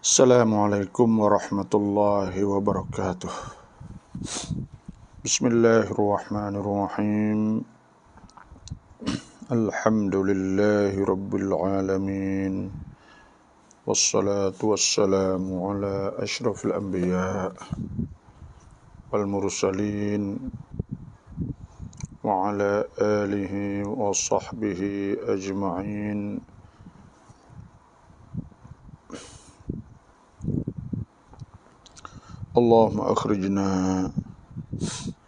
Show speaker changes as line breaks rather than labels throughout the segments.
Assalamualaikum warahmatullahi wabarakatuh. Bismillahirrahmanirrahim. Alhamdulillahi rabbil alamin. Wassalatu wassalamu ala ashrafil anbiya wal mursalin wa ala alihi wa sahbihi ajma'in. Allahumma akhrijna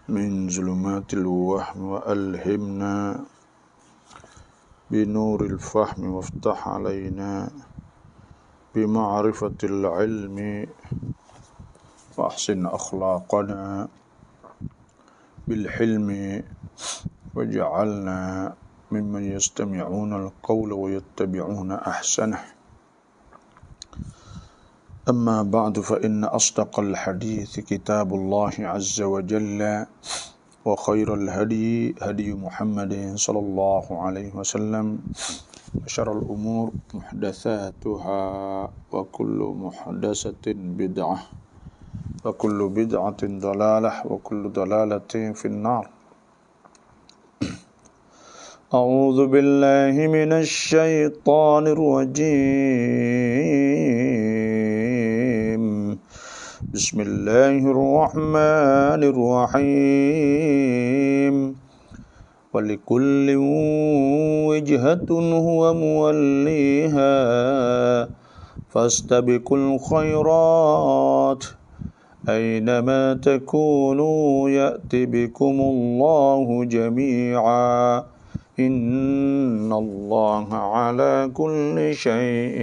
min zulumatil wahm wa alhimna binuril fahmi waftah alaina bima'rifatil ilmi wa ahsin akhlaqana bil hilmi waj'alna mimman yastami'una al-qawla wa yattabi'una ahsanah. أما بعد فإن أصدق الحديث كتاب الله عز وجل وخير الهدي هدي محمد صلى الله عليه وسلم وشر الأمور محدثاتها وكل محدثة بدعة وكل بدعة ضلالة وكل ضلالة في النار. أعوذ بالله من الشيطان الرجيم. بسم الله الرحمن الرحيم. ولكل وجهة هو موليها فاستبقوا الخيرات أينما تكونوا يأت بكم الله جميعا إن الله على كل شيء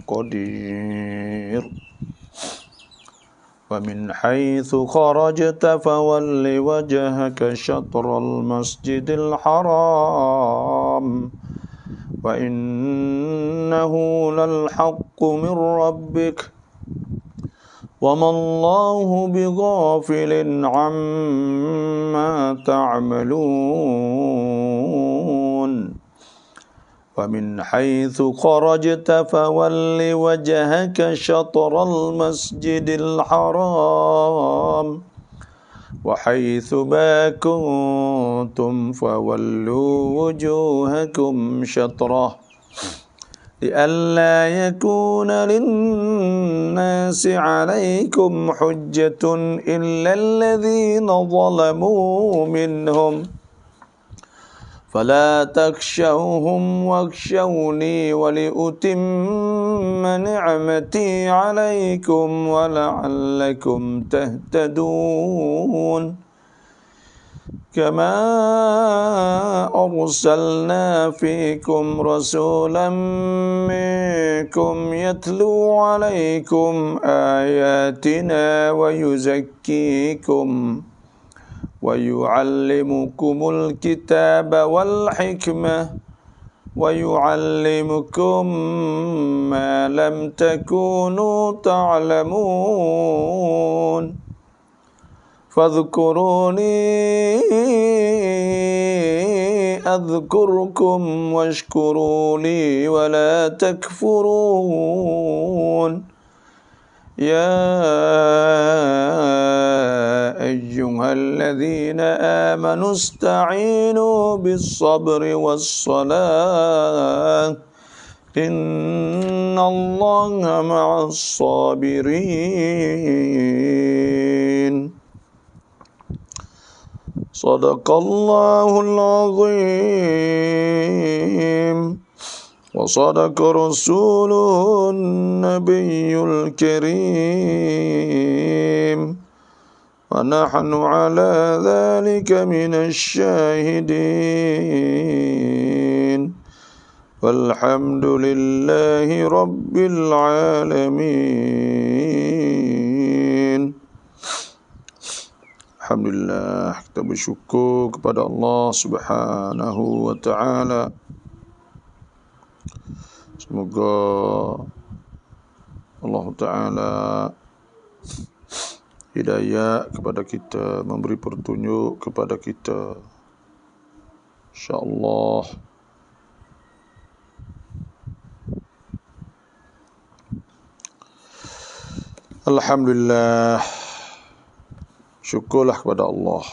قدير. ومن حيث خرجت فول وجهك شطر المسجد الحرام وإنه للحق من ربك وما الله بغافل عما تعملون. ومن حيث خرجت فول وجهك شطر المسجد الحرام وحيث ما كنتم فولوا وجوهكم شطره لئلا يكون للناس عليكم حجة إلا الذين ظلموا منهم فلا تخشوهم واخشوني ولأتم نعمتي عليكم ولعلكم تهتدون. كما أرسلنا فيكم رسولا منكم يتلو عليكم آياتنا ويزكيكم ويعلمكم الكتاب والحكمة ويعلمكم ما لم تكونوا تعلمون فاذكروني أذكركم واشكروا لي ولا تكفرون. يا أيها الذين آمنوا استعينوا بالصبر والصلاة إن الله مع الصابرين. صدق الله العظيم وصدق رسوله النبي الكريم ونحن على ذلك من الشاهدين والحمد لله رب العالمين. Alhamdulillah, kita bersyukur kepada Allah Subhanahu wa ta'ala. Semoga Allah Ta'ala hidayah kepada kita, memberi petunjuk kepada kita. InsyaAllah Alhamdulillah, syukurlah kepada Allah.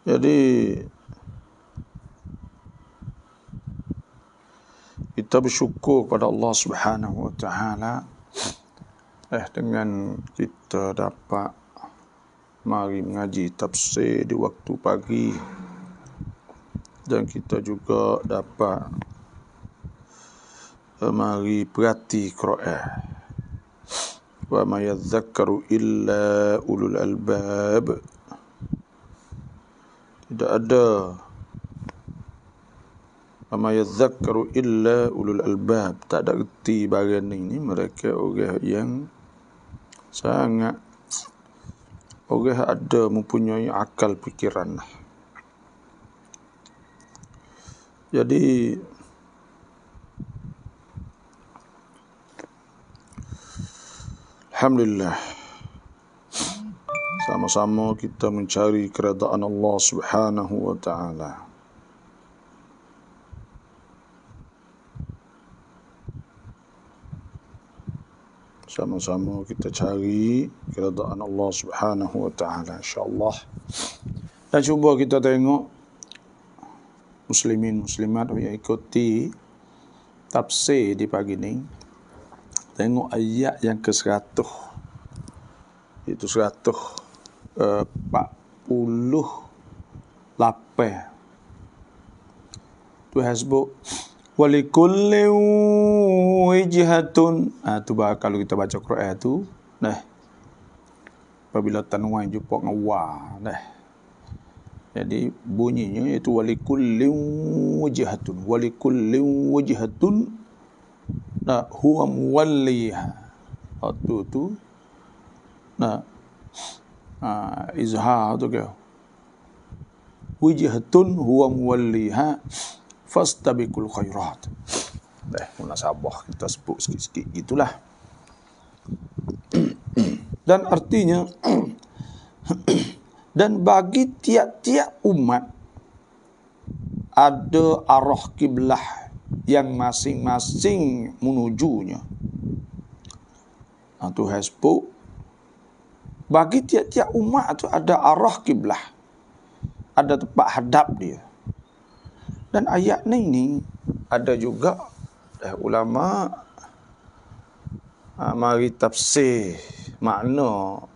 Jadi kita bersyukur kepada Allah Subhanahu wa taala dengan kita dapat mari mengaji tafsir di waktu pagi, dan kita juga dapat mari perhati Quran. Wa ma yadhakkaru illa ulul albab. Tidak ada wa ma yadhakkaru illa ulul albab. Tak ada erti bagian ini mereka orang yang sangat orang ada mempunyai akal fikiran. Jadi alhamdulillah, sama-sama kita mencari keredaan Allah Subhanahu wa taala. Sama-sama kita cari keredaan Allah Subhanahu wa taala, insya-Allah. Dan cuba kita tengok muslimin muslimat yang ikuti tafsir di pagi ini. Tengok ayat yang ke-100. Itu 148. Tuhan sebut walikulli wijhatun. Tu kalau kita baca Quran tu, apabila tanwin jumpa dengan wa, jadi bunyinya iaitu walikulli wijhatun. Walikulli wijhatun huwa muwalliha. Tu izhar tu ke wijhatun huwa muwalliha fastabiqul khairat. Munasabah kita sebut sikit-sikit gitulah. Dan artinya dan bagi tiap-tiap umat ada arah kiblah yang masing-masing menujunya. Tuhan sebut bagi tiap-tiap umat itu ada arah kiblah, ada tempat hadap dia. Dan ayat ini ada juga ulama mari tafsir makna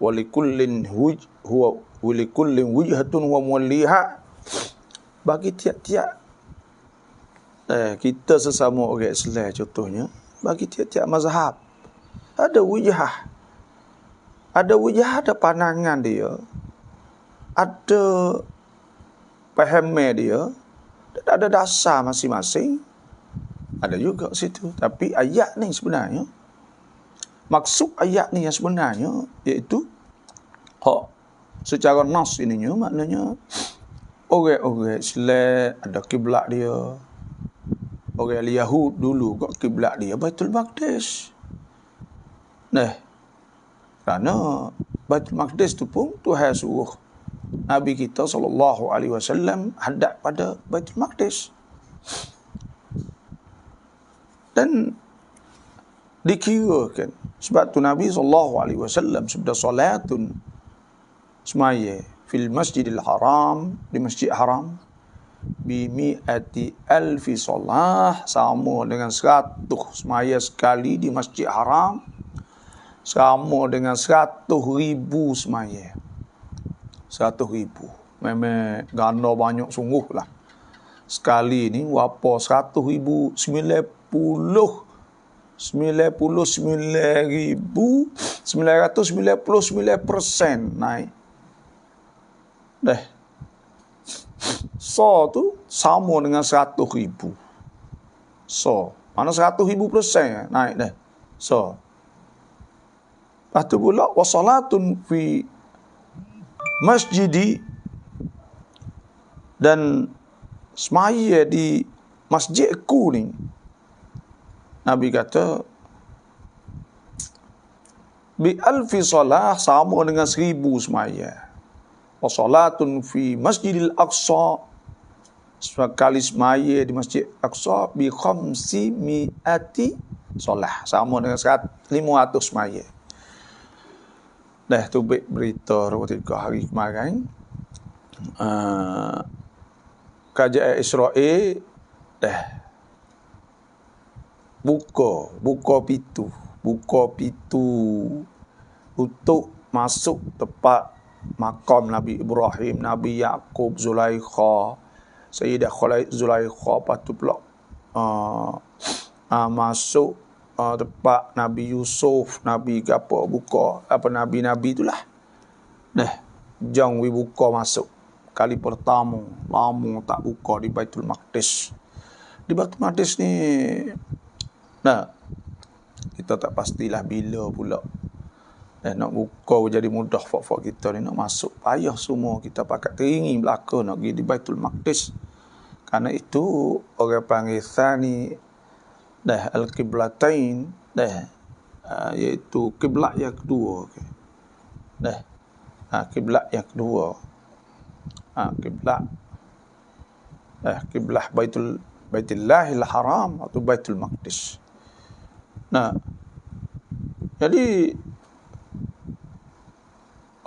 walikullin wijhatun wa muwalliha. Bagi tiap-tiap kita sesama orang Islam contohnya, bagi tiap-tiap mazhab ada wijhah. Ada wijhah, ada pandangan dia, ada pahamnya dia, dan ada dasar masing-masing. Ada juga situ. Tapi ayat ni sebenarnya, maksud ayat ni yang sebenarnya iaitu secara nas ininya maknanya orang-orang Islam ada kiblat dia. Orang Yahud dulu kat kiblat dia Baitul Maqdis. Kerana Baitul Maqdis tu pun Tuhan suruh Nabi kita SAW hadap pada Baitul Maqdis. Dan dikirakan sebab tu Nabi SAW sebab salatun semaya fil masjidil haram, di masjid haram, bimi'ati alfi salah, sama dengan 100 semaya sekali di masjid haram, sama dengan 100,000 semaya. 100,000. Memang ganda banyak sungguh lah. Sekali ni wapa 100,000, 99,999% naik. So tu sama dengan 100,000. So, mana 100,000% naik dah. So. Lepas tu pula wasalatun fi masjidi, dan semaya di masjidku ni. Nabi kata bi alfi salah, sama dengan 1000 semaya. Wasalatun fi masjidil aqsa, sekali semaya di masjid aqsa bi khamsi mi'ati solah. Sama dengan 500 mayat. Dah tu berita 3 hari kemarin. Kerajaan Israel dah buka pintu untuk masuk tempat makam Nabi Ibrahim, Nabi Yaqub, Zulaikha, Sayyidah Zulaikha, lepas tu pula masuk tempat Nabi Yusuf, Nabi apa buka apa nabi-nabi itulah. Dah jang buka masuk. Kali pertama lama tak buka di Baitul Maqdis. Di Baitul Maqdis ni kita tak pastilah bila pula nak buka jadi mudah fak-fak kita ni nak masuk. Payah semua kita pakat teringin belaka nak pergi di Baitul Maqdis. Karena itu orang panggil thani al-qiblatain iaitu kiblat yang kedua. Kiblat yang kedua. Kiblat Baitullahil Haram atau Baitul Maqdis. Jadi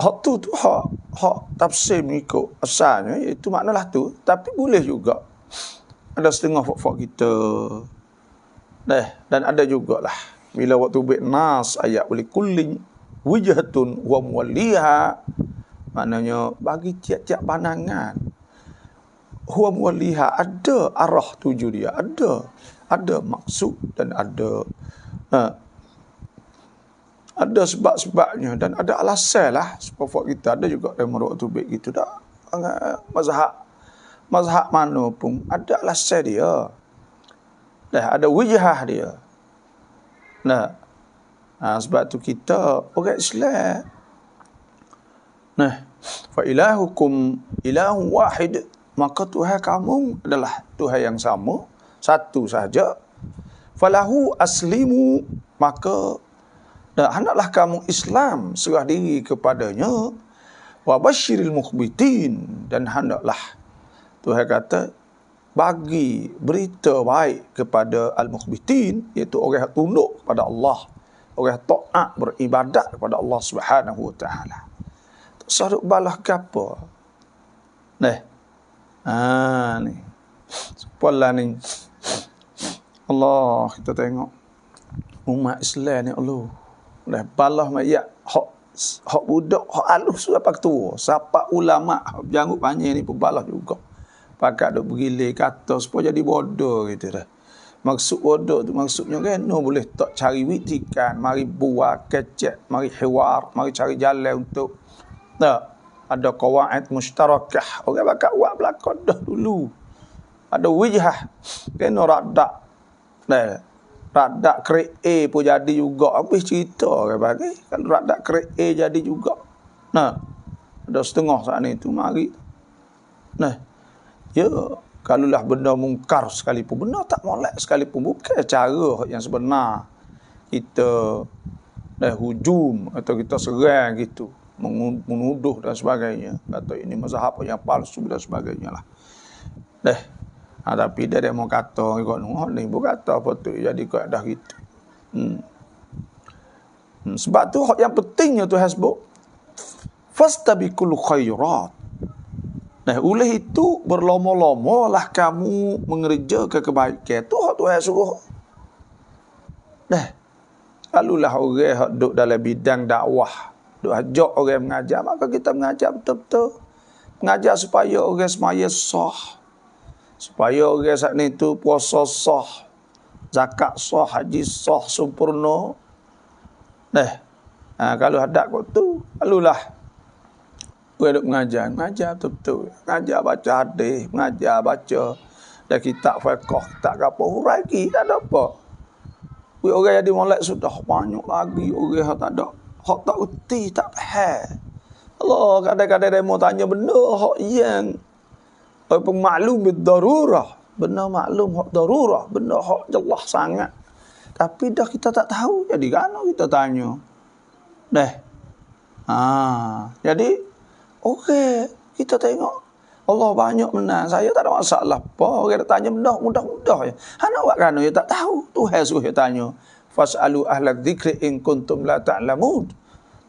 hak tafsir mengikut asalnya iaitu maknalah tu, tapi boleh juga ada setengah fak-fak kita. Dan ada jugalah bila waktu nas ayat uli kullin wijhatun wa muwalliha, maknanya bagi tiap-tiap pandangan huwa muwalliha, ada arah tuju dia, ada maksud dan ada sebab-sebabnya dan ada alasan lah sebab kita. Ada juga yang menurut tu baik gitu dah. Mazhab mana pun ada alasan dia. Ada wijhah dia. Sebab tu kita orang Islam. Fa ilahukum ilahun wahid, maka Tuhan kamu adalah Tuhan yang sama, satu sahaja. Falahu aslimu, maka hendaklah kamu Islam, serah diri kepadanya. Wa basyiril mukhbitin, dan hendaklah Tuhan kata bagi berita baik kepada al-mukhbitin, iaitu orang yang tunduk kepada Allah, orang yang taat beribadat kepada Allah Subhanahu wa taala. Tak saduk balah gapo. Ni. Sepolah ni. Allah, kita tengok umat Islam ni, Allah. Dah balah mayat hak budak, hak alus sampai tua. Siapa ulama janggut panjang ni pun balah juga. Pakat duk bergilir kata supaya jadi bodoh gitu dah. Maksud bodoh tu maksudnya kan boleh tak cari witikan, mari buat kecek, mari hiwar, mari cari jalan untuk ada qawaid mushtarakah. Orang pakat buat belakang dah dulu. Ada wijhah. Kena radak. Radak krek A pun jadi juga. Habis cerita orang bagi. Kalau radak krek A jadi juga. Ada setengah saat ni tu mari. Ya, kalaulah benda mungkar sekalipun, benda tak molek sekalipun, bukan cara yang sebenar kita hujum atau kita serang gitu, menuduh dan sebagainya, kata ini mazhab yang palsu dan sebagainya lah. Tapi dia mau kata ikut ni bukan kata apa tu, jadi kau dah gitu. Sebab tu yang pentingnya tu hasbuk fastabiqul khairat. Oleh itu berlama-lamalah kamu mengerjakan kebaikan. Tu hak Tuhan suruh. Kalulah orang hak duduk dalam bidang dakwah, duk ajak orang mengajar, maka kita mengajar betul-betul. Mengajar supaya orang semaya sah. Supaya orang saat ni tu puasa sah, zakat sah, haji sah sempurna. Kalau hadap kau tu, kalulah duk mengajar betul-betul. Mengajar baca hadis, mengajar baca dan kitab fiqh, kitab apa hurai lagi, tak ada apa. Orang yang dimolek sudah banyak lagi, orang yang tak ada, hak tak erti, tak faham. Allah kadang-kadang dia mau tanya benda hak yang maklum bidarurah, benda maklum hak darurah, benda hak jelas sangat. Tapi dah kita tak tahu, jadi kan kita tanya. Jadi okey, kita tengok Allah banyak menang. Saya tak ada masalah apa. Orang tanya mudah-mudah je. Hana buat kerana dia tak tahu. Tuhan suruh dia tanya. Fas'alu ahla dzikri in kuntum la ta'lamun.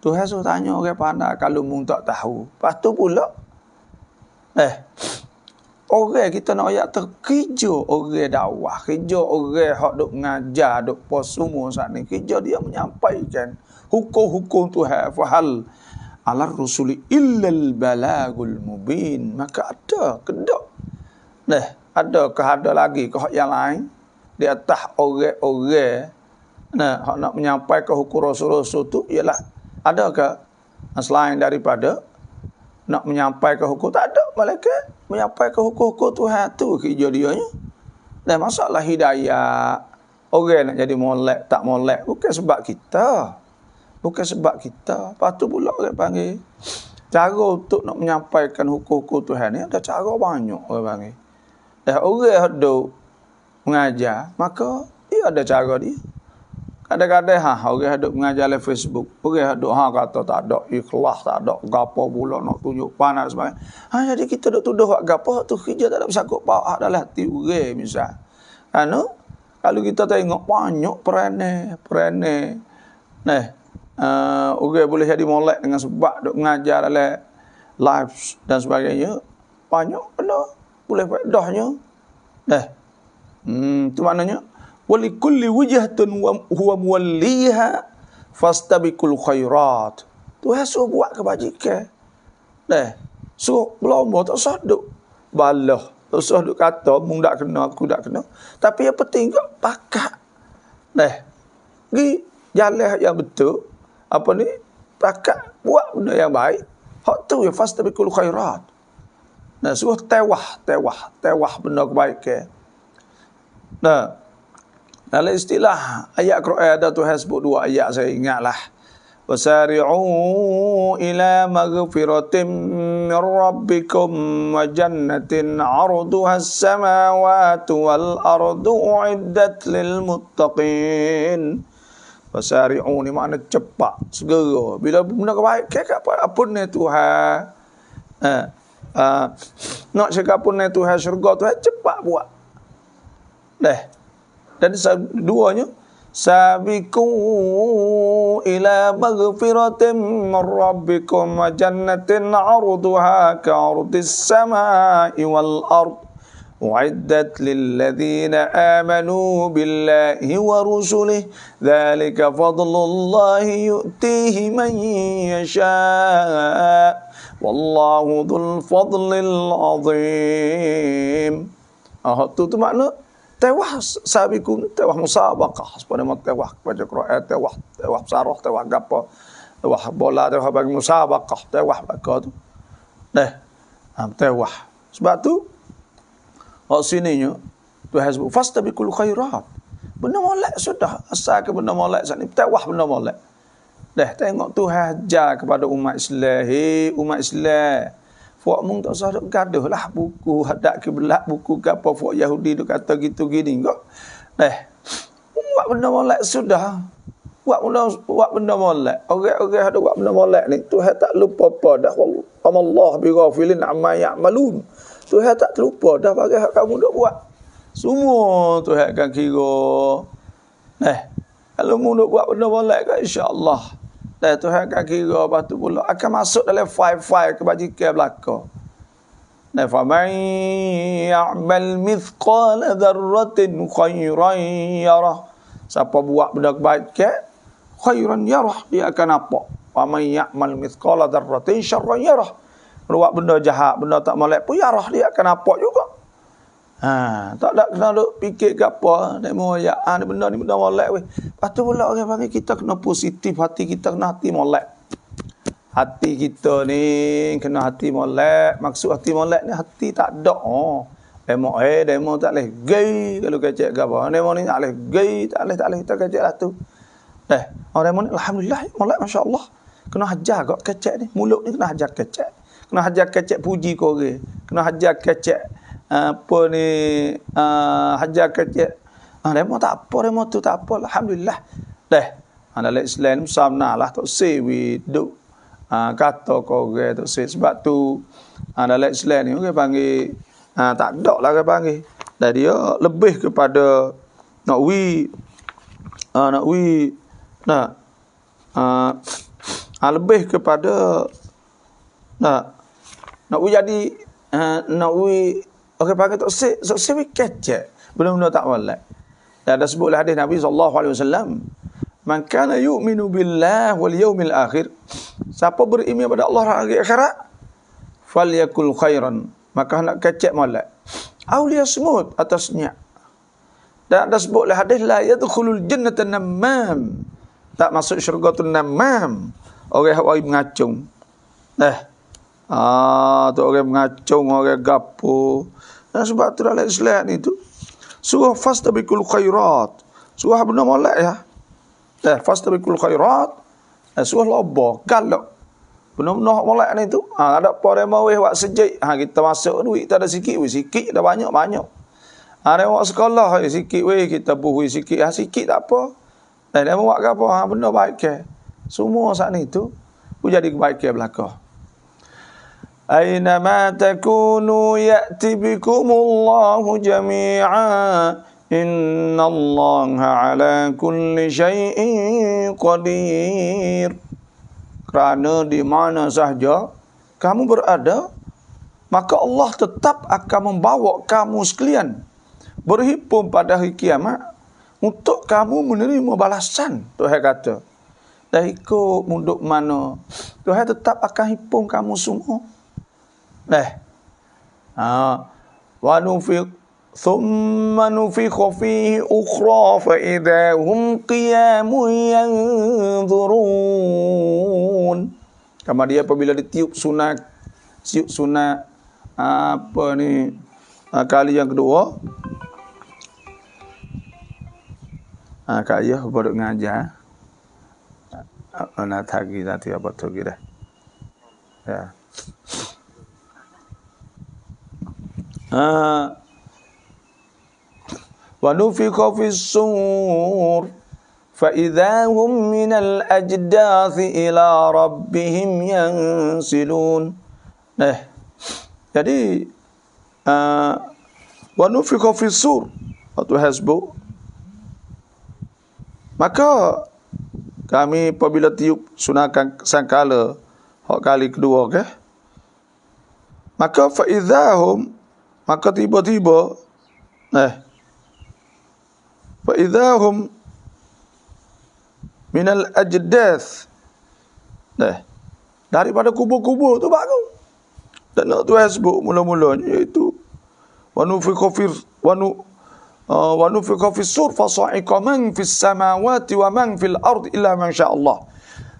Tuhan suruh tanya orang pandai kalau mung tak tahu. Lepas tu pula orang kita nak ayat kerja orang dakwah, kerja orang hak duk mengajar, duk pos semua saat ni, kerja dia menyampaikan hukum-hukum Tuhan. Fahal ala rusuli illal balagul mubin. Maka ada kedak. Adakah ada lagi ke hak yang lain di atas orang-orang hak nak menyampaikan hukum Rasul-Rasul tu ialah adakah selain daripada nak menyampaikan hukum? Tak ada. Malaikat menyampaikan hukum-hukum Tuhan tu kerja dia nya. Dan masalah hidayah orang nak jadi molek tak molek bukan sebab kita. Bukan sebab kita. Lepas tu pula orang panggil cara untuk nak menyampaikan hukum-hukum Tuhan ni ada cara banyak orang panggil. Orang duk mengajar, maka dia ada cara dia. Kadang-kadang orang duk mengajar di Facebook, orang duk kata tak ada ikhlas, tak ada gapo pula nak tunjuk panas sebagainya. Jadi kita duk tuduh hak gapo tu kerja tak ada bersangkut paut dalam hati orang misal. Kalau kita tengok banyak perangai orang boleh jadi molek dengan sebab duk mengajar dalam live dan sebagainya. Banyak benda boleh faedahnya. Tu maknanya walikulli wujhatun huwa muwalliha fastabiqul khairat. Tuhan suruh buat kebajikan. Suruh berlomba tak usah duk balah, tak usah duk kata mung dak kena aku dak kena. Tapi yang penting kau pakat. Gi jalan yang betul. Apa ni? Pakat buat benda yang baik. Hak tu ya fastabiqul khairat. Suruh tewah benda kebaikan. Dalam istilah ayat Quran ada Tuhan sebut dua ayat saya ingatlah. Wasari'u ila maghfiratin min rabbikum wa jannatin 'arduha as-samawati wal ardu uiddat lil muttaqin. Wasari'u ni makna cepat, segera. Bila benda kebaikan apa ni Tuhan? Nak cakap pun Tuhan syurga Tuhan cepat buat. Dan duanya sabiqu ila maghfiratin min rabbikum wa jannatin 'arduha ka'ardis samai wal ard u'iddat lil ladzina amanu billahi wa rusulihi dzalika fadlullahi yu'tihi man yasha wallahu dzul fadlil azim. Tu makna tewah sabiqun, tewah musabaqah. Sebenarnya tewah baca Quran, tewah sarah, tewah gapo, tewah bola, tewah bagi musabaqah, tewah baca tu. Tewah. Sebab tu hak sininya Tuhan sebut fastabiqul khairat. Benda molek sudah, asal ke benda molek sat ni tewah benda molek. Tengok Tuhan ajar kepada umat Islam, umat Islam. Fok mung tak usah duk gaduh lah buku hadap kiblat, buku gapo fok Yahudi duk kata gitu gini kok. Buat benda molek sudah. Buat benda molek. Orang-orang ada buat benda molek ni Tuhan tak lupa apa dah. Allah bi ghafilin amma ya'malun. Tuhan tak lupa dah bagi hak kamu duk buat. Semua Tuhan akan kira. Kalau mu duk buat benda molek kan insya-Allah Tuhan akan kira, lepas tu pula akan masuk dalam file kebajikan belaka. Faman ya'mal mithqala dzarratin khairan yarah. Siapa buat benda kebaikan khairan yarah, dia akan nampak. Faman ya'mal mithqala dzarratin syarran yarah. Buat benda jahat, benda tak molek pun yarah, dia akan nampak juga. Tak ada kena duk fikir ke apa demo ya ni benda molek weh. Lepas tu pula orang panggil kita kena positif, hati kita kena hati molek. Hati kita ni kena hati molek. Maksud hati molek ni hati tak ada. Demo tak leh gay kalau kecek ke apa. Demo ni tak leh gay, tak leh kita kecek lah tu. Demo ni alhamdulillah molek masya-Allah. Kena hajar kok kecek ni. Mulut ni kena hajar kecek. Kena hajar kecek puji kau orang. Kena hajar kecek apa ni hajar kecek. Demo tak apa, demo tu tak apa. Alhamdulillah. Dalam Islam samnalah tak sewi duk kata kau orang tak sewi. Sebab tu dalam Islam ni orang panggil tak ada lah orang panggil. Dan dia lebih kepada nak nak wi nak lebih kepada nak wi jadi nak wi orang panggil tak se kecek benda-benda tak walak. Dan ada sebutlah hadis Nabi SAW, man kana yu'minu billah wal yawmil akhir, siapa beriman pada Allah dan hari akhirat, falyakul khairan, maka nak kecek molek, aw liyasmut, atasnya. Dan ada sebutlah hadis, la yadkhulul jannata namam, tak masuk syurga tu namam, orang yang mengacung. Tu orang mengacung, orang gapo. Dan sebab tu dalam Islam itu surah fastabiqul khairat, surah benda molek ya. Fastabiqul khairat, surah lobo galak. Benda-benda molek ni tu, ada apa mau buat sejik, kita masuk duit kita ada sikit, sikit dah banyak-banyak. Ada buat sekolah sikit kita buh sikit, sikit tak apa. Dia mau buat apa? Benda baik ke. Semua saat ni tu jadi kebaikan belaka. Aynama takunu ya'ti bikumullahu jami'a, innallaha ala kulli syai'in qadir. Kerana di mana sahaja kamu berada, maka Allah tetap akan membawa kamu sekalian berhimpun pada hari kiamat untuk kamu menerima balasan. Tuhan kata, dah ikut munduk mana, Tuhan tetap akan himpun kamu semua. Wa nufiq thumma nufikha fihi ukhra fa idza hum qiyamun yanzurun. Kama dia apabila ditiup sunat kali yang kedua, Kak Ayah baru ngajar. Nak tagi nanti apa tu kita. Ya. Wa nufikha fis sur fa idza hum minal ajdathi ila rabbihim yansilun. Jadi wa nufikha fis sur atau hasbu, maka kami apabila tiup sunahkan sangkala kali kedua, maka fa idzahum, maka tiba-tiba fa idzahum minal ajdath, daripada kubur-kubur tu bangun. Dan nak tu sebut mula-mulanya iaitu wa nufikha fis sur fa sa'iqa man fis samawati wa man fil ardi illa man syaa Allah.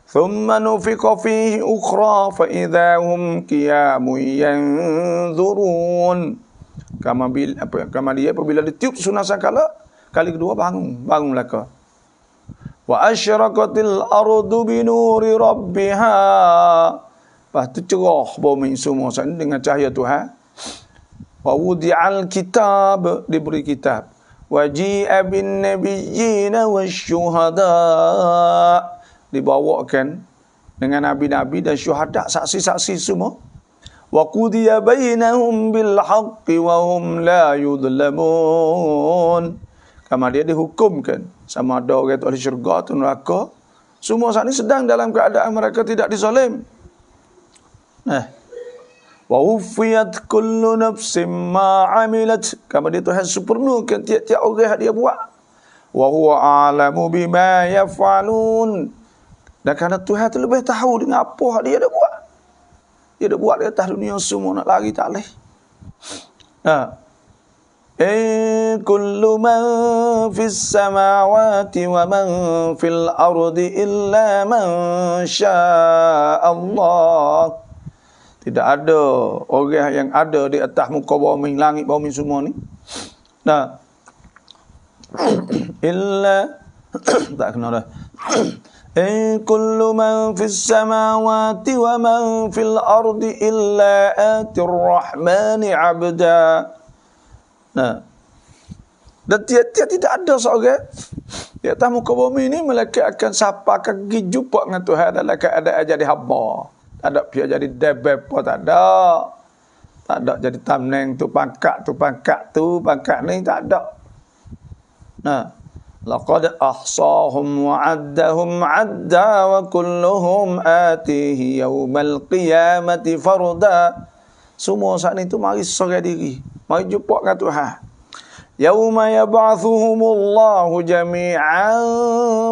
Thumma nufikha fihi ukhra fa idza hum qiyamun yanzurun. Kama dia apabila ditiup sunah sangkala kali kedua bangun belaka. Wa asyraqatil ardu bi nuri rabbiha, lepas tu cerah bumi semua dengan cahaya Tuhan. Wa wudi'al kitab, diberi kitab. Wa ji'a bin nabiyyina wasyuhada, dibawakan dengan nabi-nabi dan syuhada, saksi-saksi semua. Wa qudiya bainahum bil haqqi wa hum la yudlamun. Kama dia dihukumkan sama ada orang tu ahli syurga atau neraka, semua saat ini sedang dalam keadaan mereka tidak dizalim. Wa ufiyat kullu nafsin ma amilat, kama dia Tuhan sempurnakan tiap-tiap orang yang dia buat. Wa huwa a'lamu bima yaf'alun, dan kerana Tuhan tu lebih tahu dengan apa dia dah buat. Dia dah buat di atas dunia semua, nak lari tak boleh. Kullu man fis samawati wa man fil ardi illa man syaa Allah. Tidak ada orang yang ada di atas muka bumi, langit bumi semua ni. Illa tak kena dah. Kullu man fis samawati wa man fil ardi illa atir rahmani abda. Dan tiap-tiap tidak ada seorang di atas muka bumi ni malaikat akan sapa, akan pergi jumpa dengan Tuhan dalam keadaan jadi hamba. Tak ada pihak jadi debep pun tak ada. Tak ada jadi tamneng tu pangkat ni tak ada. laqad ahsahum wa addahum adda wa kulluhum atihi yaumal qiyamati farda. Semua saat itu mari sorang diri, mari jumpa dengan Tuhan. Yauma yab'athuhumullahu jami'an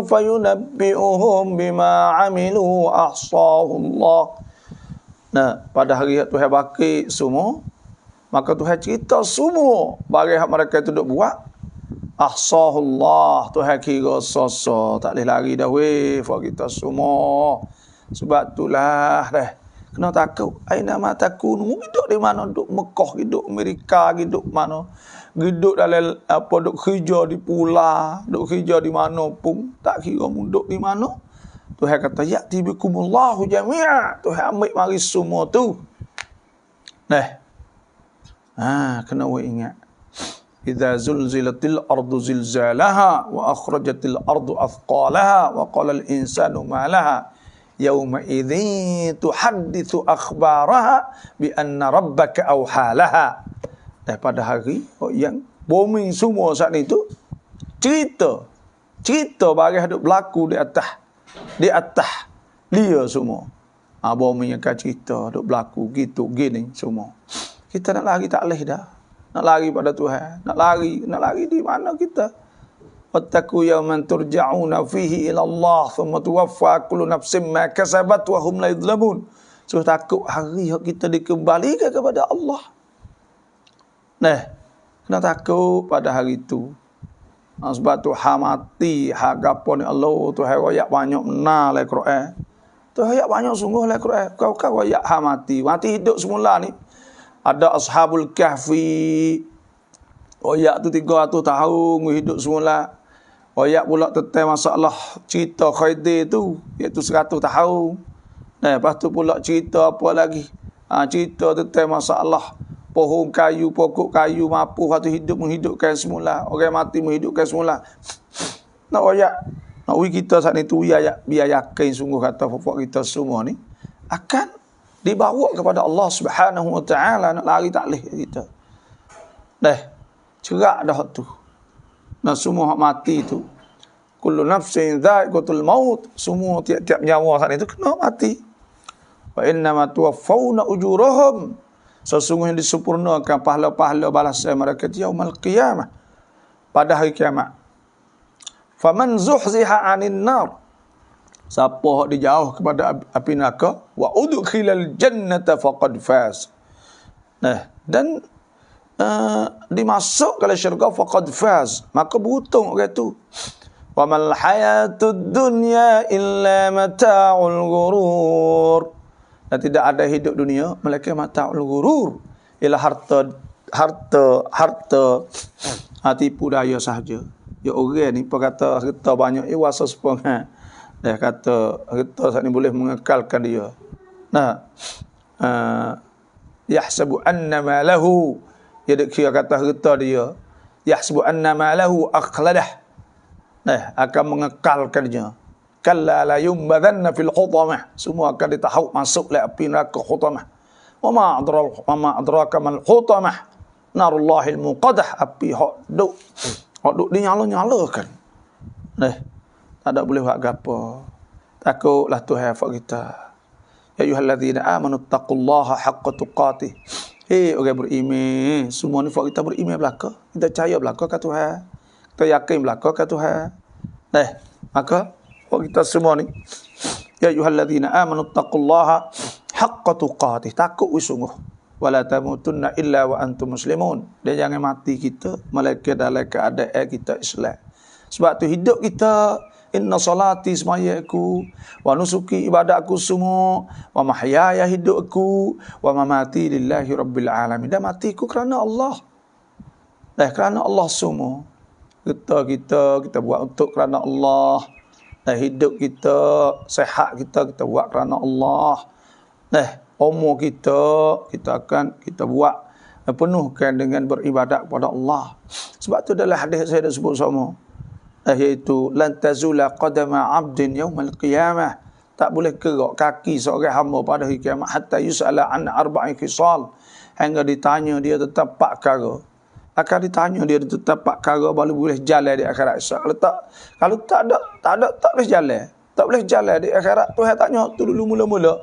fayunabbi'uhum bima 'amilu ahsahullah. Nah, pada hari Tuhan baki semua, maka Tuhan cerita semua bagi mereka itu duk buat. Ahsahullah, Tuhan kira soso, tak boleh lari dah weh for kita semua. Sebab itulah dah kena takut. Aina ma takun, hidup di mana, duk Mekah, hidup Amerika, hidup mana, hidup dalam apa, duk kerja di pula, duk kerja di mana pun, tak kira duk di mana. Tuhan kata, ya'ti bikumullahu jami'a. Tuhan ambil mari semua tu. Nah, kena ingat. Idza zulzilatil ardu zilzalaha wa akhrajatil ardu athqalaha wa qala al insanu ma laha yauma idzin tuhadditsu akhbaraha bi anna rabbaka awhalaha. Pada hari yang bumi semua saat itu cerita bagi hidup berlaku di atas dia semua. Bumi yang akan cerita duk berlaku gitu gini semua. Kita nak lari tak leh dah. Nak lari pada Tuhan. Nak lari di mana kita? Wattaqu yawman turja'una fihi ila Allah thumma tuwaffa kullu nafsin ma kasabat wa hum la yuzlamun. So takut hari kita dikembalikan kepada Allah. Nah, kena takut pada hari itu. Sebab Tuhan mati hagapon Allah, Tuhan royak banyak benar le Quran. Tuhan royak banyak sungguh le Quran. Kau royak mati hidup semula ni. Ada Ashabul Kahfi. Royak tu 300 tahun hidup semula. Royak pula tentang masalah cerita Khaidir tu, iaitu 100 tahun. Nah, lepas tu pula cerita apa lagi? Cerita tentang masalah pohon kayu, pokok kayu mampu waktu hidup menghidupkan semula. Orang mati menghidupkan semula. Nak royak, nak kita saat itu biar yakin sungguh kata pokok kita semua ni akan dibawa kepada Allah Subhanahu wa taala. Nak lari tak leh kita. Cerak dah tu. Nah, semua mati tu. Kullu nafsin dha'iqatul maut. Semua tiap-tiap nyawa saat itu kena mati. Wa innama tuwaffawna ujurahum. Sesungguhnya disempurnakan pahala-pahala balasan mereka di yaumul qiyamah, pada hari kiamat. Faman zuhziha 'anil nar. Siapa dijauh kepada api neraka, wa udkhilal jannata faqad faz. Nah, dan dimasuk ke syurga faqad faz, maka beruntung orang itu. Wa mal hayatud dunya illa mata'ul ghurur. Dan tidak ada hidup dunia melainkan mata'ul ghurur, ialah harta tipu daya sahaja. Ya orang ni berkata harta banyak wasa sepengat. Dia kata harta saat ni boleh mengekalkan dia. Nah, yahsabu anna ma lahu, dia kira kata harta dia, yahsabu anna ma lahu akhladah. Nah, akan mengekalkan dia. Kalla la yumbadanna fil hutamah. Semua akan ditahu masuk le api neraka hutamah. Wa ma adraka mal hutamah. Narullahil muqadah, api hok duk dinyala-nyalakan. Nah, tak ada boleh buat gapo. Takutlah Tuhan buat kita. Ya ayyuhallazina amanu taqullaha haqqa tuqatih. Orang beriman, semua ni buat kita beriman belaka. Kita percaya belaka ke Tuhan. Kita yakin belaka ke Tuhan. Nah, maka buat kita semua ni, ya ayyuhallazina amanu taqullaha haqqa tuqatih. Takut sungguh. Wala tamutunna illa wa antum muslimun. Dia jangan mati kita melainkan dalam keadaan kita Islam. Sebab tu hidup kita, inna salati semayaku, wa nusuki ibadahku semua, wa mahyaya hidupku, wa mamati lillahi rabbil alamin. Dan matiku kerana Allah. Kerana Allah semua. Kita buat untuk kerana Allah. Hidup kita, sehat kita buat kerana Allah. Umur kita buat penuhkan dengan beribadat kepada Allah. Sebab tu dalam hadis saya dah sebut sama, iaitu lan tazula qadama 'abdin yaumal qiyamah. Tak boleh gerak kaki seorang hamba pada hari kiamat hatta yus'ala an arba'i khisal, hingga ditanya dia tentang 4 perkara. akan ditanya dia tetap perkara baru boleh jalan di akhirat esok. Kalau tak boleh jalan. Tak boleh jalan di akhirat. Tuhan tanya tu dulu mula-mula.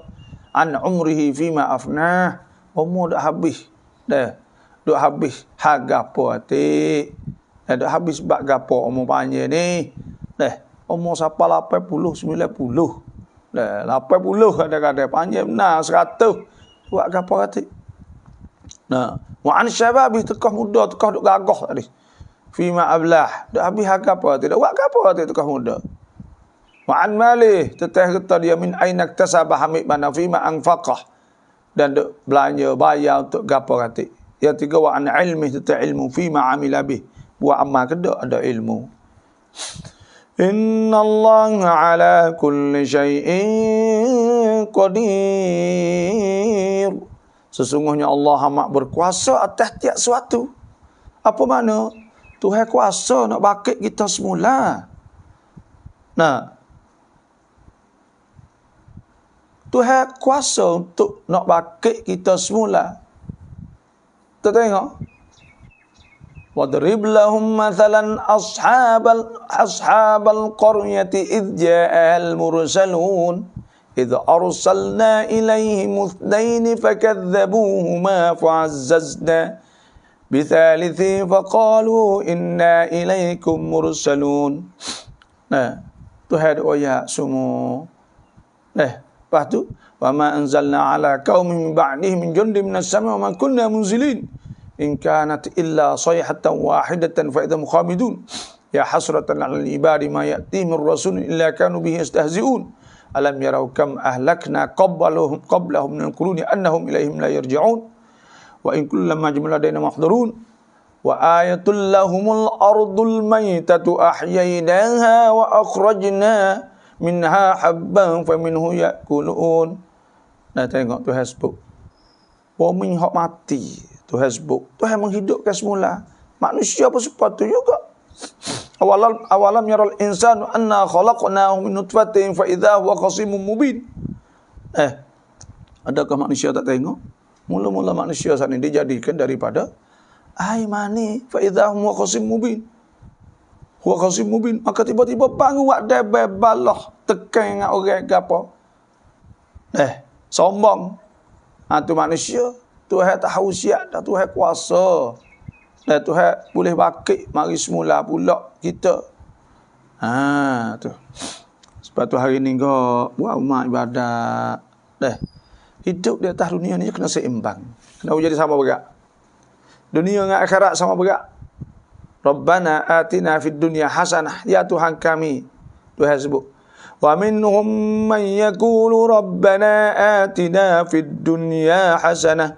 An umrihi fima afnah. Umur dah habis. Dah habis harga apa hati. Dah habis sebab gapo umur panjang ni. Umur siapa 80, 90. 80 kadang-kadang panjang benar 100. Buat gapo hati. Nah, wa an syababi tekah muda tekah duk gagah tadi. Fima ablah. Dah habis harga apa hati. Dah buat gapo hati tekah muda. Wa an malih teteh kata dia min aina iktasaba hamid mana fima anfaqah. Dan duk belanja bayar untuk gapo hati. Yang tiga wa an ilmi teteh ilmu fima amila bih. Buat amal kedak ada ilmu. Inna Allah ala kulli syai'in qadir. Sesungguhnya Allah amat berkuasa atas tiap sesuatu. Apa makna? Tuhan kuasa nak bangkit kita semula. Nah, Tuhan kuasa untuk nak bangkit kita semula. Kita tengok. وَاضْرِبْ لَهُمْ مَثَلًا أَصْحَابَ الْقَرْيَةِ إِذْ جَاءَ الْمُرْسَلُونَ إِذْ أَرْسَلْنَا إِلَيْهِمُ اثْنَيْنِ فَكَذَّبُوهُمَا فَعَزَّزْنَا بِثَالِثٍ فَقَالُوا إِنَّا إِلَيْكُمْ مُرْسَلُونَ. Nah, Tuhan ayat semua. Lepas tu, وَمَا أَنزَلْنَا عَلَى قَوْمٍ مِّن بَعْدِهِ مِنْ جُندٍ مِّنَ السَّمَاءِ وَمَا كُنَّا مُنزِلِينَ إن كانت إلا صيحة واحدة فإذا خامدون يا حسرة على العباد ما يأتيهم الرسول إلا كانوا به يستهزئون ألم يروا كم أهلكنا قبلهم من القرون أنهم إليهم لا يرجعون وإن كلما جمل لدينا محضرون وآية لهم الأرض الميتة أحييناها وأخرجنا منها حبا فمنه يأكلون. Nah, tengok Tuhan sebut Wamin hak mati Tuhan sebut. Tuhan menghidupkan semula. Manusia pun seperti juga. Awalam yaral insanu anna khalaqnahu min nutfatin fa idza huwa khasimun mubin. Adakah manusia tak tengok? Mula-mula manusia saat ini dijadikan daripada air mani fa idza huwa khasimun mubin. Huwa khasimun mubin. Maka tiba-tiba bangun wak debel balah tekan dengan orang gapo. Sombong. Tu manusia, Tuhan tahu siap dah, Tuhan kuasa. Dan Tuhan boleh bangkit mari semula pula kita. Tu. Sebab tu hari ni kau buat umat ibadat. Hidup di atas dunia ni kena seimbang. Kena jadi sama berat. Dunia dengan akhirat sama berat. Rabbana atina fid dunya hasanah. Ya Tuhan kami. Tuhan sebut. وَمِنْهُمْ مَنْ يَقُولُ رَبَّنَا آتِنَا فِي الدُّنْيَا حَسَنَةً.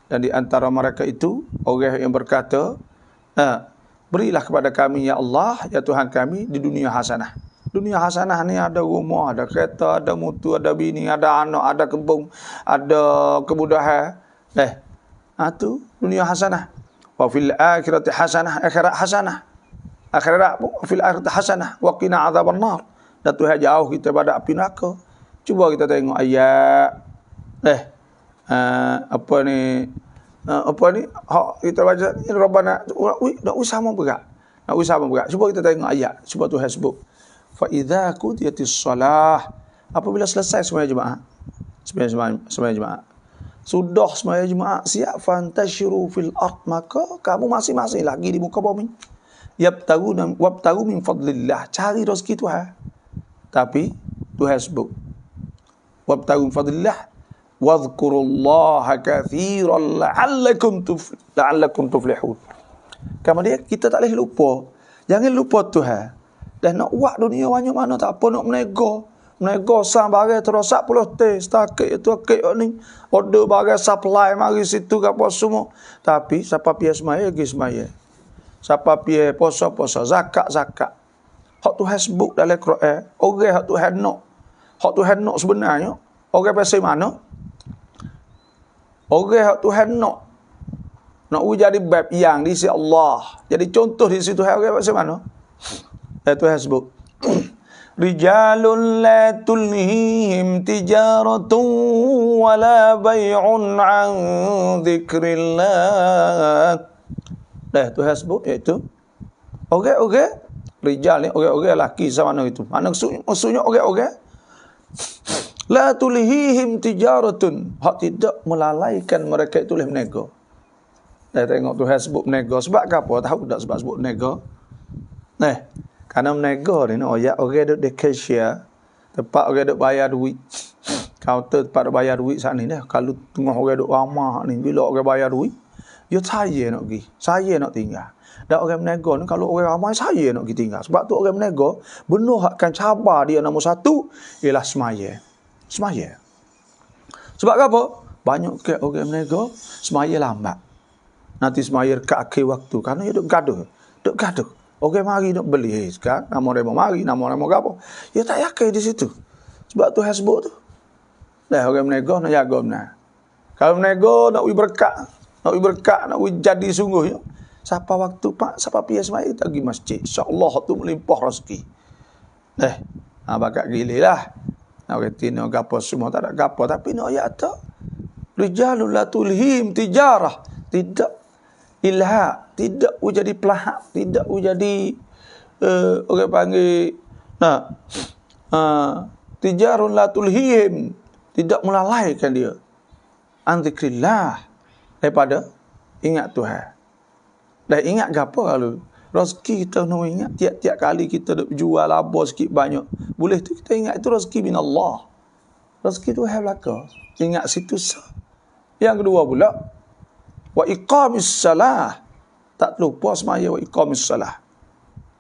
Dan di antara mereka itu orang yang berkata, berilah kepada kami ya Allah, ya Tuhan kami di dunia hasanah. Dunia hasanah ni ada rumah, ada kereta, ada mutu, ada bini, ada anak, ada kebun, ada kemudahan. Tu dunia hasanah. Wa fil akhirati hasanah, akhirat hasanah. Akhirat fil akhirati hasanah wa qina adzabannar. Dan Tuhan jauh kita pada api neraka. Cuba kita tengok ayat. Apa ni? Hak kita baca ni Rabbana. Nak usah berat. Cuba kita tengok ayat. Cuba Tuhan sebut. Fa idza qudiyatis shalah. Apabila selesai sembahyang jemaah. Sembahyang jemaah. Sudah sembahyang jemaah siap fantashiru fil ard, maka kamu masing-masing lagi di muka bumi. Wabtagu min fadlillah. Cari rezeki Tuhan. Tapi Tuhan sebut wabtagu min fadlillah wadhkurullaha katsiran la'allakum tuflihun. Kemudian kita tak boleh lupa. Jangan lupa Tuhan. Dan nak buat dunia banyak mana tak apa nak menego sang barang terus 10 teh stakik itu akik ni order barang supply mari situ ke apa semua. Tapi siapa pias semaya pergi semaya. Siapa pias puasa zakat. Hak Tuhan sebut dalam Quran, orang hak Tuhan nak. Hak Tuhan nak sebenarnya, orang pasal mana? Orang hak Tuhan nak jadi bab yang di sisi Allah. Jadi contoh di situ orang pasal mana? Tuhan sebut. Rijalun la tulhihim tijaratun wala bay'un an dzikrillah. Tuhan sebut iaitu orang-orang rijal ni, orang-orang lelaki sama itu. Mana maksudnya orang-orang la tulhihim tijaratun, hak tidak melalaikan mereka itu oleh berniaga. Tengok Tuhan sebut berniaga. Sebab apa? Tahu tak sebab sebut berniaga? Kerana berniaga ni, orang duduk di cashier, tempat orang duduk bayar duit. Kaunter tempat bayar duit saat ni. Kalau tengah orang duduk ramah ni, bila orang bayar duit, dia saya nak pergi. Saya nak tinggal. Dan orang berniaga ni, kalau orang ramai, saya nak pergi tinggal. Sebab tu orang berniaga, benar akan cabar dia nombor satu, ialah semaya. Semaya. Sebab apa? Banyak ke orang berniaga, semaya lambat. Nanti semaya dekat akhir waktu. Kerana dia duduk gaduh. Duduk gaduh. Orang mari nak beli. Sekarang, nama mereka mari, nama mereka apa. Dia tak yakin di situ. Sebab tu saya sebut tu. Orang berniaga nak jaga benar. Kalau berniaga nak pergi berkat, nak pergi jadi sungguh. Ya. Siapa waktu pak, siapa pergi semaya, kita pergi masjid. InsyaAllah tu melimpah rezeki. Bakat gila lah. Nak kata nak gapa semua, tak ada gapa. Tapi nak ayat tak. Rijalul la tulhim tijarah. Tidak ilha. Tidak jadi pelahap. Tidak jadi orang panggil tijarun la tulhim. Tidak melalaikan dia. An zikrillah. Daripada ingat Tuhan. Dan ingat apa kalau rezeki kita nak ingat tiap-tiap kali kita nak jual laba sikit banyak. Boleh tu kita ingat itu rezeki min Allah. Rezeki tu hai belaka. Ingat situ sah. Yang kedua pula, wa iqamis salah. Tak lupa semaya wa iqamis salah.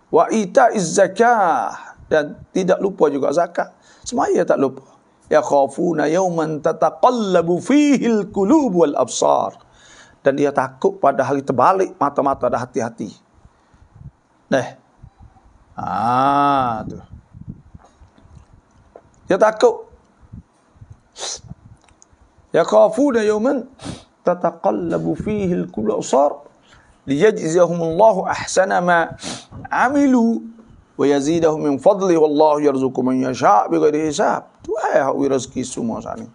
Wa ita'iz zakah. Dan tidak lupa juga zakat. Semaya tak lupa. Ya khafuna yawman tataqallabu fihil qulub wal absar. Dan dia takut pada hari terbalik mata-mata dan hati-hati. Tu. Dia takut. Ya khafuna yawman tataqallabu fihi al-qulub absar liyajziyahumullahu ahsana ma amilu wa yazidahum min fadli wallahu yarzuqu man yasha' bighairi hisab. Tu hak rezeki semua sana.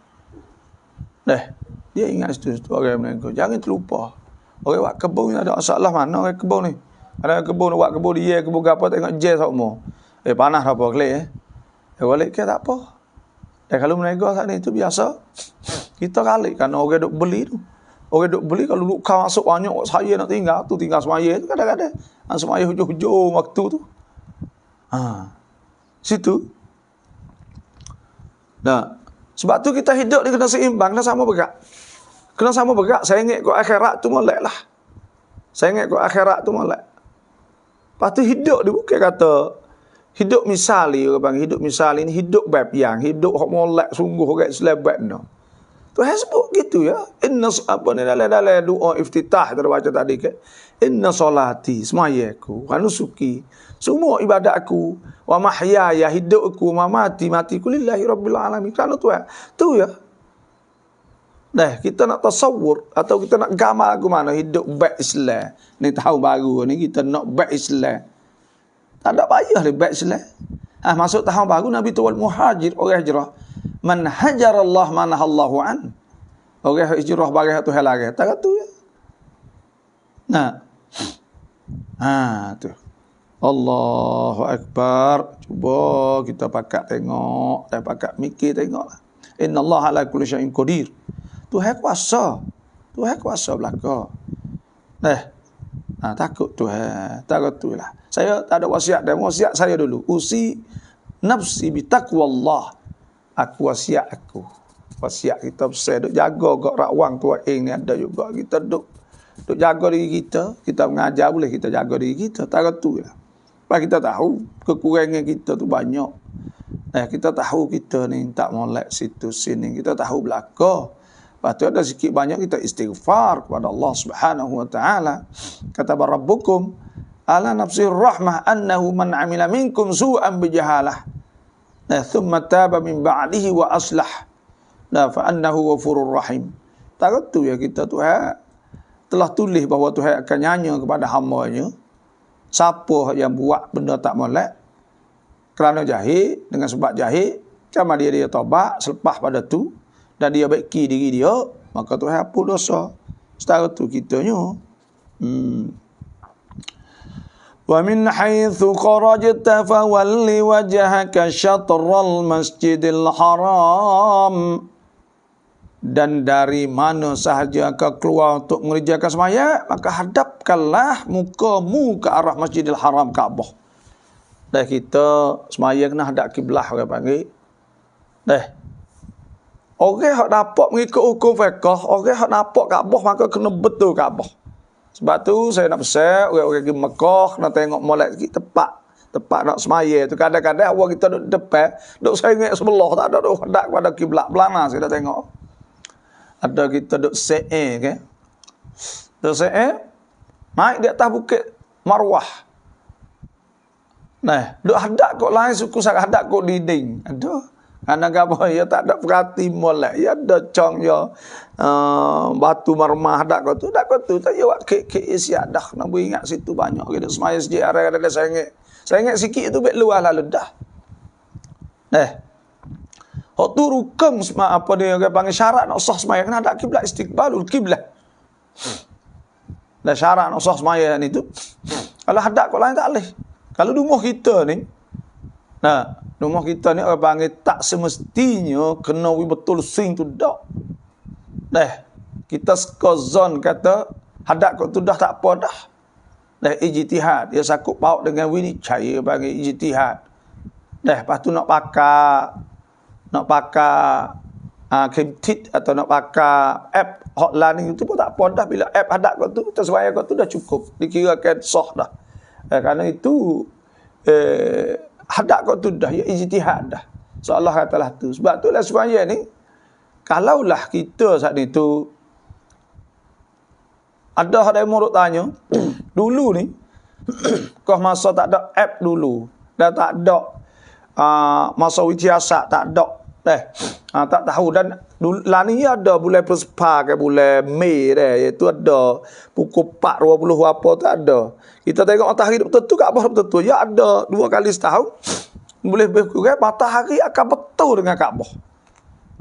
Dia ingat situ orang berniaga. Jangan terlupa. Orang buat kebun ni ada masalah mana orang kebun ni. Ada kebun buat kebun dia, kebun apa tengok je semua. Panas apa kelik balik ke tak apa. Kalau berniaga saat ni itu biasa. Kita kalik kan orang duk beli tu. Orang duk beli kalau duk kau masuk banyak saya nak tinggal tu tinggal semaya tu kadang-kadang. Semaya hujung-hujung waktu tu. Situ. Sebab tu kita hidup ni kena seimbang, kena sama bergerak. Kena sama bergerak. Saya ingat ke akhirat tu molek lah. Saya ingat ke akhirat tu molek. Lepas tu hidup dia bukan kata hidup misali, orang panggil hidup misali ni hidup bab yang hidup hok molek sungguh orang selebat no. Tu saya sebut gitu ya. Inna apa ni dalam doa iftitah terbaca tadi ke. Inna solati semayaku wa nusuki semua ibadat aku wa mahyaya hidup aku wa matiku lillahi rabbil alamin. Kerana tu ya. Kita nak tasawur atau kita nak gamal ke mana hidup baik Islam. Ni tahun baru ni kita nak baik Islam. Tak ada payah le baik Islam. Masuk tahun baru Nabi tu wal muhajir orang hijrah. Man hajarallah manahallahu an. Orang hijrah bagi tu hal lagi. Tak tu ya. Tu. Allahu akbar. Cuba kita pakat tengok, dan pakat mikir tengoklah. Innallaha ala kulli syai'in qadir. Tuhan kuasa. Tuhan kuasa belaka. Takut Tuhan. Takut tu lah. Saya tak ada wasiat. Dan wasiat saya dulu. Usi nafsi bitaqwallah. Aku wasiat aku. Wasiat kita besar. Duk jaga kok rakwang tua ni ada juga. Kita duk jaga diri kita. Kita mengajar boleh kita jaga diri kita. Takut tu lah. Sebab kita tahu kekurangan kita tu banyak. Kita tahu kita ni tak molek situ sini. Kita tahu belaka. Lepas tu ada sikit banyak kita istighfar kepada Allah Subhanahu wa taala. Kata rabbukum ala nafsir rahmah annahu man amila minkum su'an bijahalah. Thumma taba min ba'dihi wa aslah. Fa annahu ghafurur rahim. Tak tu ya kita Tuhan telah tulis bahawa Tuhan akan nyanyi kepada hamba-Nya. Siapa yang buat benda tak molek kerana jahil, dengan sebab jahil, sama dia taubat selepas pada tu dan dia baiki diri dia, maka Tuhan hapus dosa. Setara tu kitanya Wa min haitsu kharajta fawalli wajhaka syatral masjidil haram. Dan dari mana sahaja kau keluar untuk mengerjakan sembahyang, maka hadapkanlah mukamu ke arah Masjidil Haram Kaabah. Dah kita sembahyang kena hadap kiblah orang panggil. Dah. Orang hak dapat mengikut hukum fiqh, orang hak dapat Kaabah maka kena betul Kaabah. Sebab tu saya nak pesan orang-orang pergi Mekah nak tengok molek sikit tempat nak sembahyang tu. Kadang-kadang orang kita duduk depan, duduk sengit sebelah, tak ada duduk hadap kepada kiblat. Belana saya dah tengok. Ada kita duduk se'e kan. Duduk se'e, naik di atas bukit Marwah. Nah, duduk hadap kot lain suku sangat hadap kot dinding. Ada. Karena apa ya tak ada perhati molek. Ya ada cong ya batu marmah hadap kot tu. Hadap kot tu tak ya wak kek siap dah. Nak ingat situ banyak kita semaya sejak ada sengit. Sengit sikit tu bet luar lalu dah. Hak tu rukun apa dia orang panggil syarat nak sah sembahyang kena hadap kiblat, istiqbalul kiblat. Dan syarat nak sah sembahyang ni tu kalau hadap kat lain tak boleh. Kalau rumah kita ni, rumah kita ni orang panggil tak semestinya kena betul sing tu dak. Kita sekozon kata hadap kat tu dah tak apa dah. Ijtihad, dia sakut paut dengan wini cahaya bagi ijtihad. Lepas tu nak pakai Kemtit atau nak pakai app hotline itu pun tak apa dah. Bila app hadap kau tu, tersesuaian kau tu dah cukup. Dikirakan sah dah. Kerana itu hadap kau tu dah, ya ijtihad dah. Seolah katalah tu. Sebab tu lah sebenarnya ni, kalaulah kita saat itu, ada yang murut tanya, dulu ni, kau masa tak ada app dulu, dah tak ada masa wikiasa tak ada. Tak tahu dan lah ni ada bulan Perspa ke bulan Mei dah, iaitu ada pukul 4.20 apa tak ada. Kita tengok matahari betul-betul Kaabah betul-betul. Ya ada 2 kali setahun. Boleh berkurang matahari akan betul dengan Kaabah.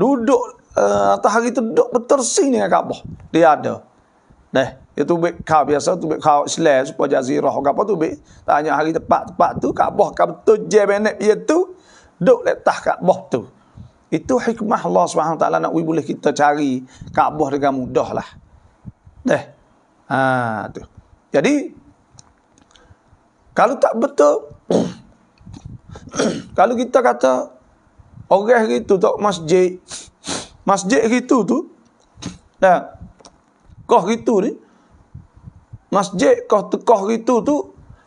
Duduk matahari tu duduk betul sing dengan Kaabah. Dia ada. Itu bek kau biasa tu bek kau Islam supaya jazirah apa tu bek. Tanya hari tepat tu Kaabah akan betul je benek iaitu duduk letak Kaabah tu. Itu hikmah Allah SWT nak boleh kita cari Kaabah dengan mudah lah. Tu. Jadi, kalau tak betul, kalau kita kata, orang gitu tak masjid gitu tu, kau gitu ni, masjid kau tekah gitu tu,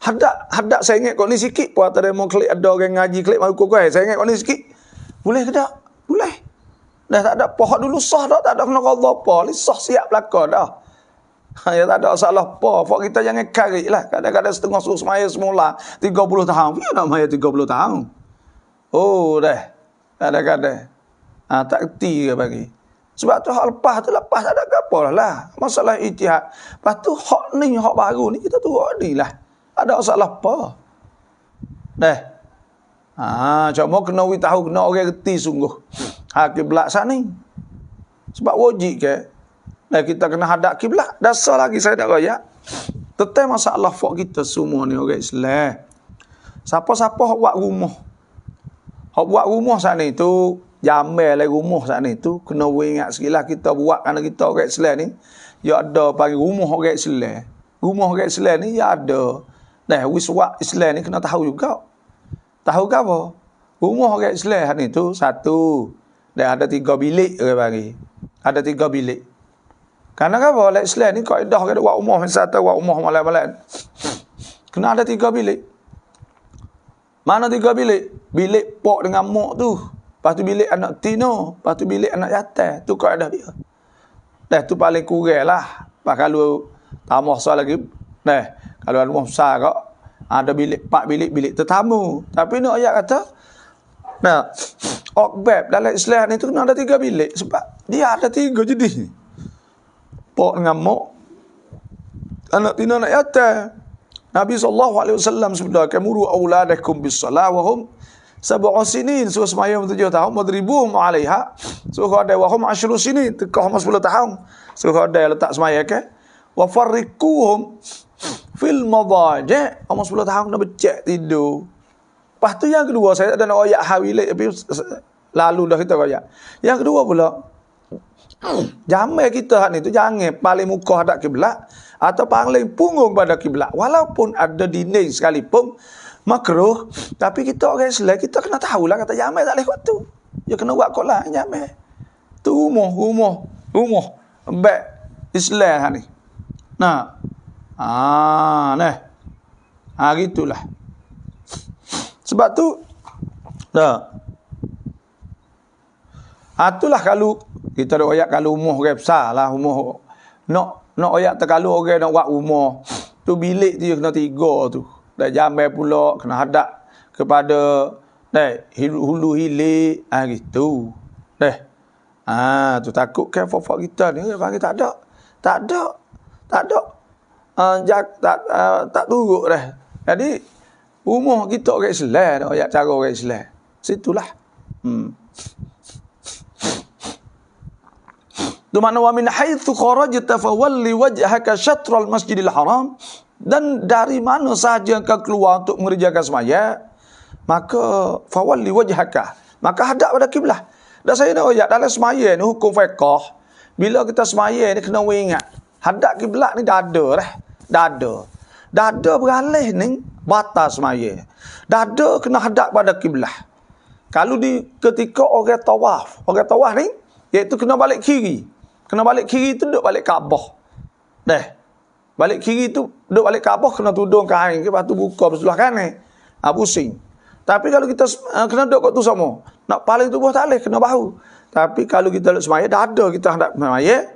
hadap saya ingat kau ni sikit, puan tak ada mau klik, ada orang ngaji klik mahu kau saya ingat kau ni sikit, boleh ke tak? Boleh. Dah tak ada pohon dulu sah dah, tak ada kena qadha apa. Sah siap belaka dah. Ya tak ada salah apa. Fak kita jangan karik lah. Kadang-kadang setengah suruh semaya semula 30 tahun. Dia nak maya 30 tahun. Oh dah. Kadang-kadang. Tak erti ke bagi. Sebab tu hak lepas tak ada apa lah. Masalah ijtihad. Lepas tu hak ni, hak baru ni kita tu ni lah. Tak ada salah apa. Dah. Cuma kena tahu, kena orang reti sungguh. Kiblat sana ni. Sebab wajib ke? Dan kita kena hadap kiblat. Dasar lagi saya nak raya. Tetap masalah fak kita semua ni orang Islam. Siapa-siapa hak buat rumah. Hak buat rumah sana tu, jamel lah rumah sana tu, kena ingat sekilah kita buat kerana kita orang Islam ni. Ya ada panggil rumah orang Islam. Rumah orang Islam ni ya ada. Wiswak Islam ni kena tahu juga. Tahu ke apa? Rumah orang Islam ni tu satu. Dan ada 3 bilik orang bagi. Ada 3 bilik. Karena apa? Orang Islam ni kaedah ke buat rumah satu, buat rumah malam-malam. Kena ada 3 bilik. Mana 3 bilik? Bilik pok dengan mak tu. Lepas tu bilik anak tino. Lepas tu bilik anak yatim. Tu kaedah dia. Dah tu paling kurang lah. Lepas kalau tambah soal lagi. Kalau ada rumah besar kak. Ada bilik 4 bilik tetamu. Tapi nak ayat kata, okbab dalam Islam ni tu kena ada 3 bilik. Sebab dia ada 3 jenis. Pok dengan mak, anak tina anak yatim. Nabi SAW sebutkan, kamuru auladakum bis-salah wa hum 7 sinin. Suruh semayang 7 tahun. Madribuhum alaiha. Suruh ada wa hum 10 sinin. Tekah 10 tahun. Suruh ada letak semayang ke. Wa farrikuhum fil madaji', umur 10 tahun kena becek tidur. Lepas tu yang kedua, saya ada nak ayat hawilik tapi lalu dah kita ayat. Yang kedua pula, jamai kita ni tu jangan paling muka hadap kiblat atau paling punggung pada kiblat. Walaupun ada dinding sekalipun makruh, tapi kita orang Islam kita kena tahulah kata jamai tak boleh buat tu. Ya kena buat kot lah jamai. Tu rumah baik Islam ni. Nah. Gitulah. Sebab tu itulah kalau kita ada ayat kalau umur orang besar lah, umur nak ayat terkalu orang nak buat rumah tu bilik dia kena 3 tu. Dah jamai pula kena hadap kepada hulu hilir gitu. Tu takut kan fafak kita ni panggil tak ada tak turut dah. Jadi rumah kita orang Islam, ayat cara orang Islam. Situlah. Tu makna wa min haitsu kharajta fawalli wajhaka syatral masjidil haram, dan dari mana sahaja kau keluar untuk mengerjakan sembahyang, maka fawalli wajhaka, maka hadap pada kiblat. Dan saya nak ayat dalam sembahyang ni hukum fiqh, bila kita sembahyang ni kena ingat hadap kiblat ni dada beralih ni batas sembahyang. Dada kena hadap pada kiblat. Kalau ketika orang tawaf ni iaitu kena balik kiri. Kena balik kiri tu duduk balik Kaabah. Balik kiri tu duduk balik Kaabah kena tudung kain, lepas tu buka sebelah kanan. Pusing. Tapi kalau kita kena duduk kat tu sama. Nak paling tubuh tak boleh, kena bahu. Tapi kalau kita duduk semaya, dada kita hadap semaya.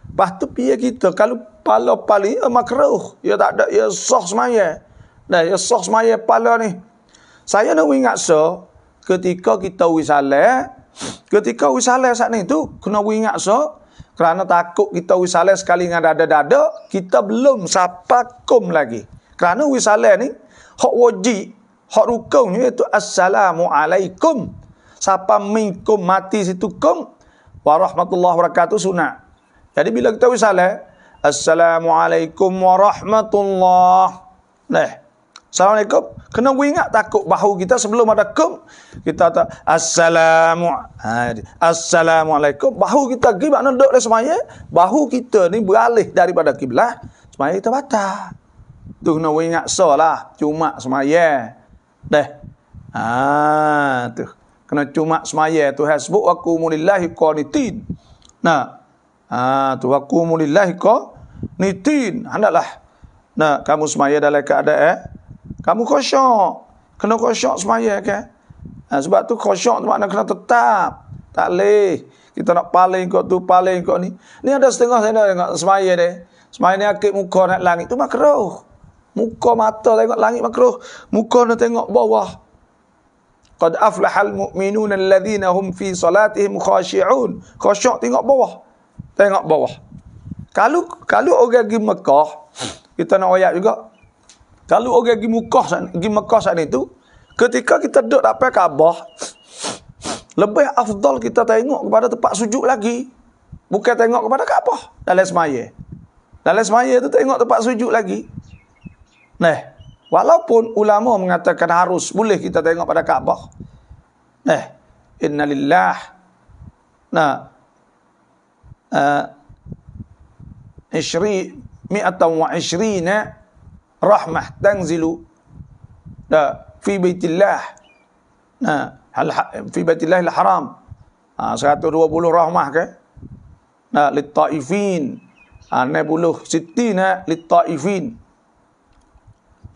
Lepas tu pihak kita kalau pala paling makruh, ia tak ada, ia sah semaya. Ya sah semaya pala ni. Saya nak ingat ketika kita wisalah saat ni tu kena ingat kerana takut kita wisalah sekali dengan dada-dada, kita belum sapa kum lagi. Kerana wisalah ni hak wajib, hak rukun iaitu assalamualaikum. Sapa minkum mati situ kum warahmatullahi wabarakatuh sunat. Jadi bila kita wisalah, assalamualaikum warahmatullahi. Assalamualaikum. Kena ingat takut bahu kita sebelum ada kum, kita tak assalamualaikum. Bahu kita pergi makna duduk dalam semaya, bahu kita ni beralih daripada kiblat, semaya kita batal. Tu kena ingat lah, cuma semaya. Tu. Kena cuma semaya tu hasbuk wa qumunillahi qanitin. Tu wa qumunillahi qanitin. Hendaklah kamu semaya dalam keadaan kamu khusyuk. Kena khusyuk semaya kan. Sebab tu khusyuk tu makna kena tetap. Tak boleh kita nak paling kau tu, paling kau ni. Ni ada setengah saya tengok semaya dia. Semaya ni akib muka nak langit tu makruh. Muka mata tengok langit makruh. Muka nak tengok bawah. Qad aflahal mu'minuna alladhina hum fi salatihim khashi'un. Khusyuk tengok bawah. Tengok bawah. Kalau orang pergi Mekah, kita nak ayat juga. Kalau orang pergi Mekah saat itu, ketika kita duduk dapat Kaabah, lebih afdal kita tengok kepada tempat sujud lagi. Bukan tengok kepada Kaabah dalam semaya. Dalam semaya itu tengok tempat sujud lagi. Walaupun ulama mengatakan harus, boleh kita tengok pada Kaabah. Innalillah. Mi'atan wa ishrina rahmah tanzilu fi baitillah. Fi baitillah al-haram. 120 rahmah ke? Lit-taifin. 60 sittina lit-taifin.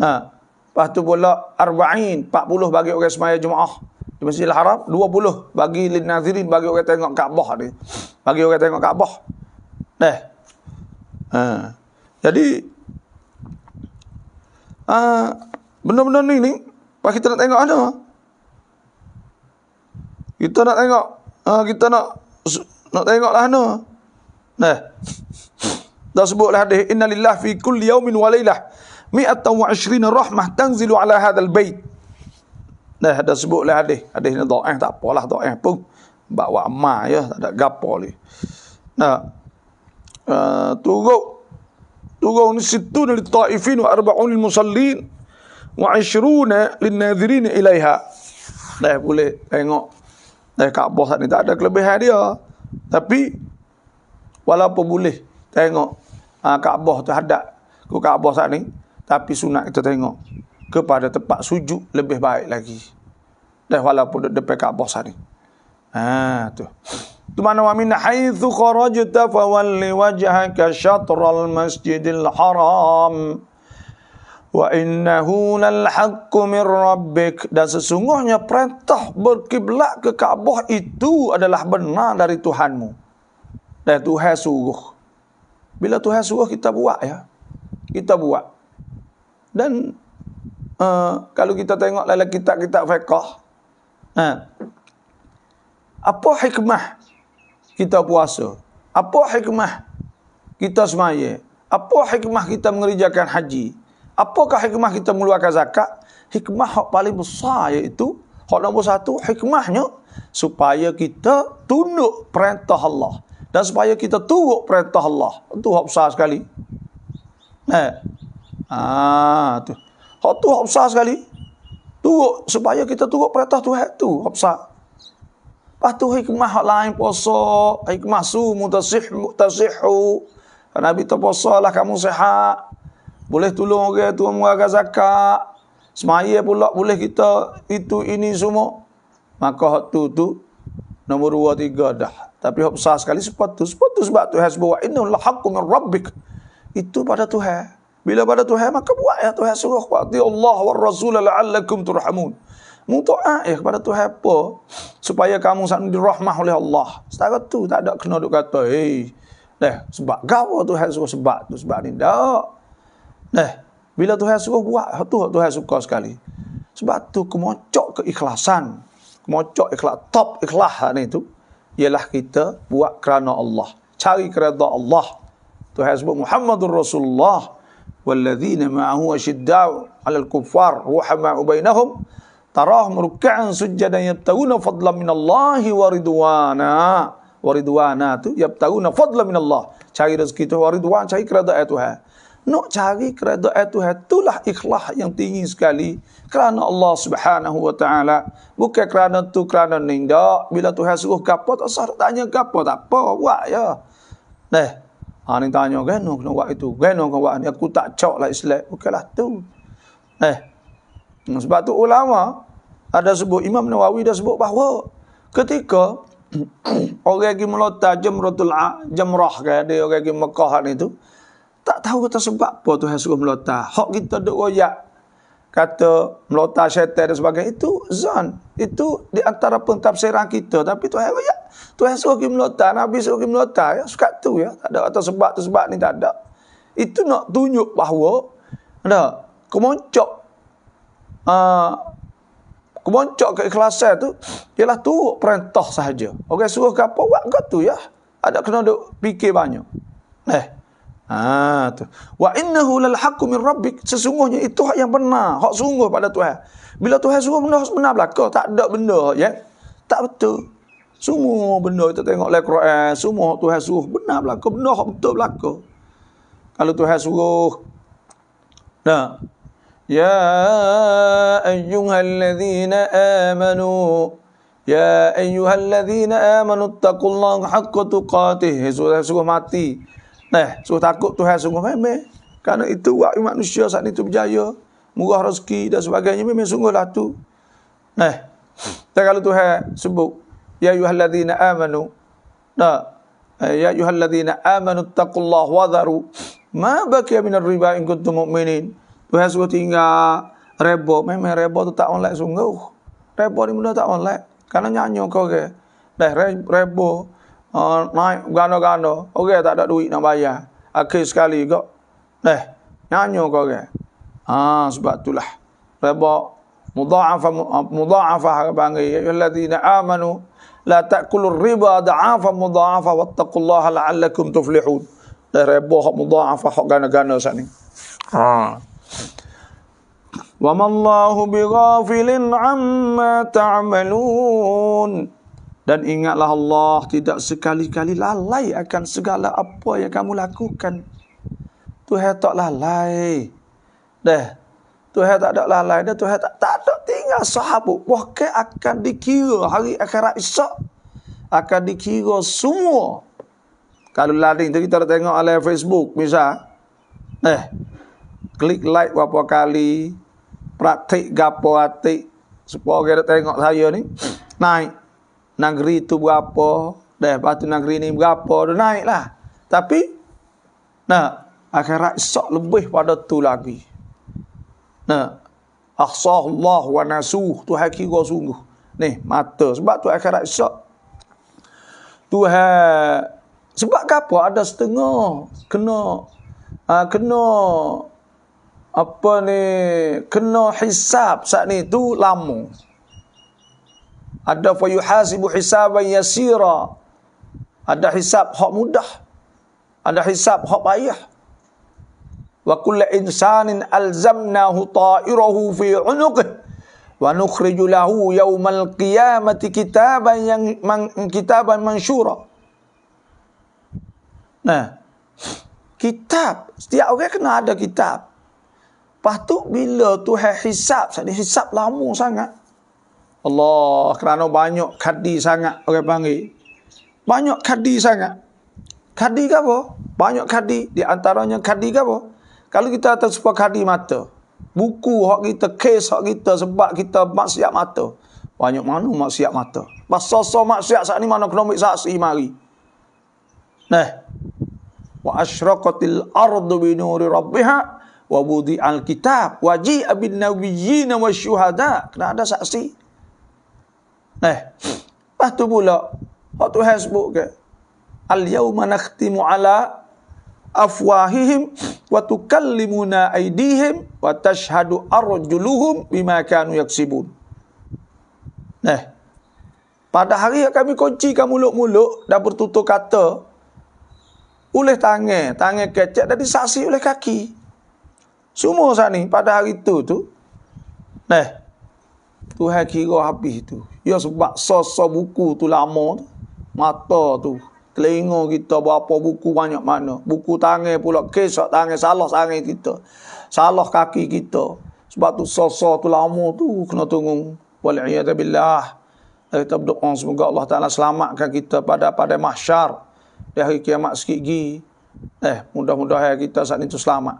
Lepas tu pula 40 bagi orang semaya Jumaah di Masjidil Haram, 20 bagi lin-nazirin, bagi orang tengok Kaabah ni. Bagi orang tengok Kaabah. Jadi benda-benda ni pas kita nak tengok ada. Kita nak tengok kita nak tengoklah ana. Dah sebutlah hadis innalillah fi kulli yaumin wa lailah 120 rahmah tanzilu ala hadzal bait. Dah sebutlah hadis ni dhaif, tak apalah dhaif pun bawa amal ya, tak ada gapo ni. Turut turun sittuna lit-ta'ifin wa arba'un lil-musallin wa 20 lin-nadhirin ilaiha. Dah boleh tengok Kaabah ni tak ada kelebihan dia. Tapi walaupun boleh tengok Kaabah tu hadap ke Kaabah ni, tapi sunat kita tengok kepada tempat sujud lebih baik lagi. Dah walaupun depan Kaabah ni. Tu. Tu mana wa min haitsu kharajta fawalli wajhaka syatral masjidil haram wa innahu lal haqqu min rabbik. Dan sesungguhnya perintah berkiblat ke Kaabah itu adalah benar dari Tuhanmu. Dan Tuhan suruh. Bila Tuhan suruh kita buat ya. Kita buat. Dan kalau kita tengok dalam kitab-kitab fiqh, apa hikmah kita puasa? Apa hikmah kita semaya? Apa hikmah kita mengerjakan haji? Apakah hikmah kita mengeluarkan zakat? Hikmah yang paling besar iaitu, hak nombor satu, hikmahnya supaya kita tunduk perintah Allah. Dan supaya kita turut perintah Allah. Itu hak besar sekali. Tu. Hak tu hak besar sekali. Turut, supaya kita turut perintah Tuhan tu, hak besar. Lepas tu hikmah hak lain puasa, hikmah sumu tasihhu. Nabi tu puasalah kamu sihat. Boleh tolong orang tu mengeluarkan zakat. Semaya pula boleh kita itu ini semua. Maka hak tu nombor 2 3 dah. Tapi hak besar sekali sepatu sebab Tuhan sebut innal haqqu min rabbik. Itu pada Tuhan. Bila pada Tuhan maka buat ya Tuhan suruh wa'ti Allah wa rasul la'allakum turhamun. Mutu'ah kepada Tuhan apa? Supaya kamu sana dirahmah oleh Allah. Setara tu tak ada kena duk kata, sebab gawa Tuhan suruh sebab tu, sebab ni. Tak. Bila Tuhan suruh buat, tu Tuhan suka sekali. Sebab tu kemocok keikhlasan. Kemocok ikhlas, top ikhlas ni tu. Ialah kita buat kerana Allah. Cari kerana Allah. Tuhan sebut Muhammadur Rasulullah. Walladzina ma'ahu asyidda'u 'alal kuffar ruhama'u bainahum. Tarahum ruk'an sujjadan yabtaguna fadlan minallahi wa ridwana tu yabtaguna fadlan minallah. Cari rezeki tu wa ridwan, cari keredaan Tuhan. Nak cari keredaan Tuhan itulah ikhlas yang tinggi sekali kerana Allah Subhanahu wa taala. Bukan kerana tu kerana ni dak. Bila Tuhan suruh gapo tak usah tanya gapo, tak apa buat ya. Ni tanya kan kena buat itu. Kan buat ni aku tak coklah Islam. Bukanlah tu. Sebab tu ulama ada sebut, Imam Nawawi dah sebut bahawa ketika orang pergi melontar jamrah kan, dia orang pergi Mekah ni tu tak tahu kata sebab apa Tuhan suruh melontar. Hak kita duk royak kata melontar syaitan dan sebagainya, itu zon. Itu di antara pentafsiran kita, tapi Tuhan royak. Tuhan suruh pergi melontar, Nabi suruh pergi melontar ya, suka tu ya. Tak ada kata sebab tu sebab ni, tak ada. Itu nak tunjuk bahawa kemoncok keikhlasan tu ialah turut perintah sahaja. Orang suruh ke apa buat ke tu ya. Ada kena duk fikir banyak. Tu. Wa innahu lal haqqu min rabbik. Sesungguhnya itu hak yang benar, hak sungguh pada Tuhan. Bila Tuhan suruh benda benar belaka, tak ada benda ya. Tak betul. Semua benda kita tengok dalam Quran, semua Tuhan suruh benar belaka, benda hak betul belaka. Kalau Tuhan suruh Ya ayyuhalladzina amanu taqullaha haqqa tuqatih. Suruh mati. Suruh takut Tuhan sungguh memang. Kerana itu buat manusia saat itu berjaya, murah rezeki dan sebagainya, memang sungguhlah tu. Dan kalau Tuhan sebut ya ayyuhalladzina amanu taqullaha wa dharu ma baqiya minar riba in kuntum mu'minin. Tuhan suruh tinggal reba. Memang reba tu tak online sungguh. Reba ni benda tak online. Kerana nyanyi kau ke. Reba naik gano-gano. Orang tak ada duit nak bayar. Akhir sekali kau. Nyanyi kau ke. Sebab itulah. Reba mudha'afah panggil. Ya ayyuhalladzina amanu la ta'kulur riba da'afah mudha'afah wattaqullaha la'allakum tuflihun. Reba hak mudha'afah hak gano-gano saat ni. Wa mallahu bighafilin amma ta'malun. Dan ingatlah Allah tidak sekali-kali lalai akan segala apa yang kamu lakukan. Tuhan tak lalai. Dah. Tuhan tak ada lalai dah. Tuhan tak ada tinggal sahabat. Bahkan akan dikira hari akhirat esok. Akan dikira semua. Kalau laring tu kita tengok oleh Facebook misal. Klik like berapa kali. Praktik gapo atik. Supaya kita tengok saya ni. Naik. Negeri tu berapa. Lepas tu negeri ni berapa. Dia naik lah. Tapi. Akhirat esok lebih pada tu lagi. Ahsahullah wa nasuh. Tuhan kira sungguh. Ni mata. Sebab tu akhirat esok. Tuhan. Sebab apa? Ada setengah. Kena hisab saat ni tu lama. Ada fayuhasibu hisaban yasira. Ada hisab hak mudah. Ada hisab hak payah. Wa kullu insanin alzamnahu ta'irahu fi 'unuqihi wa nukhriju lahu yawmal qiyamati kitaban mansyura. Kitab. Setiap orang kena ada kitab. Lepas tu bila Tuhan hisab, hisab lama sangat. Allah, kerana banyak kadi sangat orang panggil. Banyak kadi sangat. Kadi ke apa? Banyak kadi. Di antaranya kadi ke apa? Kalau kita tersepak kadi mata. Buku hak kita, kes hak kita sebab kita maksiat mata. Banyak mana maksiat mata. Pasal maksiat saat ni mana kena ambil saksi mari. Wa asyraqatil ardu bi nuri rabbiha wa wudi'al kitab wa ji'a bin nabiyyin wasyuhada. Kena ada saksi. Lepas tu pula hak Tuhan sebut ke al yauma nakhtimu ala afwahihim wa tukallimuna aydihim wa tashhadu arjuluhum bima kanu yaksibun. Pada hari yang kami kuncikan mulut-mulut dan bertutur kata oleh tangan kecek dan disaksi oleh kaki. Semua saat ni pada hari tu Tuhan kira habis tu. Ya sebab buku tu lama tu. Mata tu, telinga kita berapa buku banyak mana. Buku tangan pula kesok tangan salah tangan kita. Salah kaki kita. Sebab tu tu lama tu kena tunggu. Wal'iyadabillah. Kita berdoa semoga Allah Ta'ala selamatkan kita pada mahsyar. Di hari kiamat sikit lagi. Mudah-mudahan kita saat itu selamat.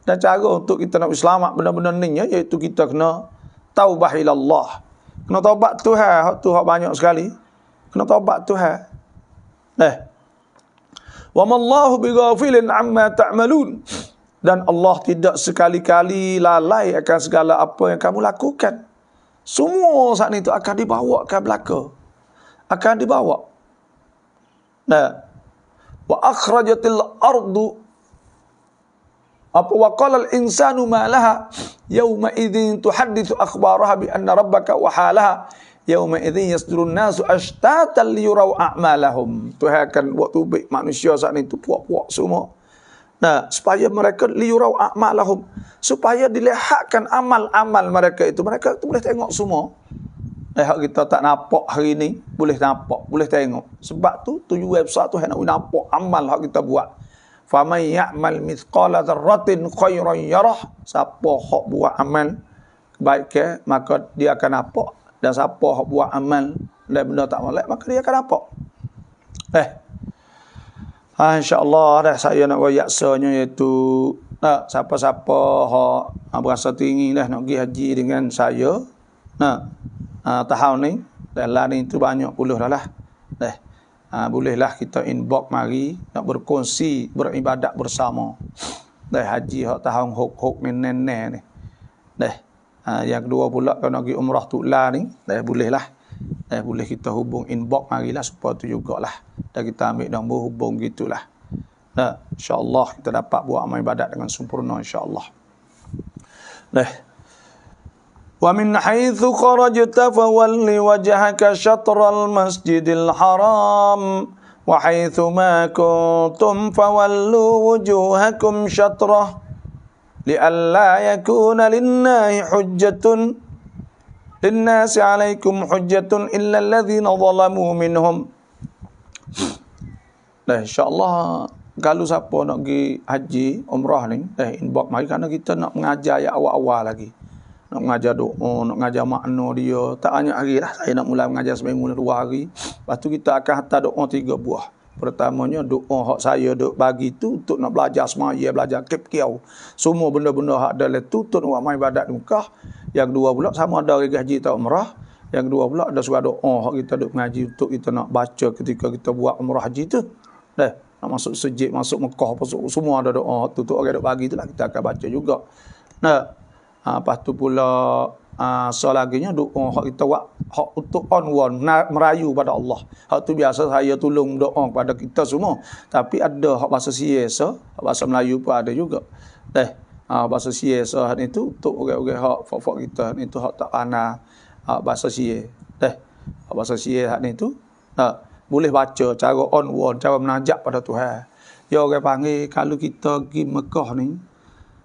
Dan cara untuk kita nak selamat benar-benar ni iaitu kita kena taubah ilallah. Kena taubat Tuhan. Tu hak banyak sekali. Kena taubat Tuhan. Wa mallahu bighafilin amma ta'malun. Dan Allah tidak sekali-kali lalai akan segala apa yang kamu lakukan. Semua saat itu akan dibawa ke belakang. Akan dibawa. Wa akhrajatil ardu wa qala al insanu ma laha yawma idzin tuhaddithu akhbaraha bi anna rabbaka wa halaha yawma idzin yasdurun nasu ashtatan liyurau a'malahum. Tuhan akan buat tubik manusia saat itu puak-puak semua. Supaya mereka liyurau a'malahum, supaya dilihatkan amal-amal mereka itu boleh tengok semua. Kita tak nampak hari ni, boleh nampak, boleh tengok. Sebab tu tujuan besar tu nak nampak amal hak kita buat. Faman ya'mal mithqala dzarratin khairan yarah. Siapa hak buat amal kebaikan, maka dia akan nampak. Dan siapa hak buat amal dan benda tak molek, maka dia akan nampak. InsyaAllah dah saya nak wayak senya iaitu siapa-siapa hak berasa tinggi dah nak pergi haji dengan saya. Tahun ni dalam ni tu banyak puluh dah lah. Bolehlah kita inbox mari nak berkongsi beribadat bersama. Haji hak tahun hok nenek ni. Yang kedua pula kalau nak pergi umrah tukla ni, bolehlah. Boleh kita hubung inbox marilah supaya tu jugalah. Dan kita ambil nombor hubung gitulah. InsyaAllah kita dapat buat amal ibadat dengan sempurna insyaAllah. Wa min haitsu kharajta fawalli wajhaka syatral masjidil haram wa haitsu ma kuntum fawallu wujuhakum syatrah li'alla yakuna linnasi alaikum hujjatun illa alladhina zalamu minhum. InsyaAllah kalau siapa nak pergi haji, umrah ni, inbox mari kerana kita nak mengajar yang awal-awal lagi. Nak mengajar doa, nak mengajar makna dia. Tak banyak hari lah. Saya nak mula mengajar seminggu 2 hari. Lepas tu kita akan hantar doa 3 buah. Pertamanya doa hak saya duk bagi tu untuk nak belajar semaya, belajar kip-kiau. Semua benda-benda hak dalam tu untuk nak buat ibadat Mekah. Yang kedua pula sama ada hari haji atau umrah. Yang kedua pula ada surat doa hak kita duk mengaji untuk kita nak baca ketika kita buat umrah haji tu. Nak masuk sejid, masuk Mekah, masuk semua ada doa tu untuk orang duk bagi tu lah kita akan baca juga. Lepas tu pula selaginya doa hak kita buat hak untuk on merayu pada Allah. Hak tu biasa saya tolong doa kepada kita semua. Tapi ada hak bahasa siasa, hak bahasa Melayu pun ada juga. Bahasa siasa ni tu untuk orang-orang hak fak kita ni tu hak tak pandai bahasa siasa. Hak bahasa siasa ni tu boleh baca cara on cara menajak pada Tuhan. Ya orang panggil kalau kita pergi Mekah ni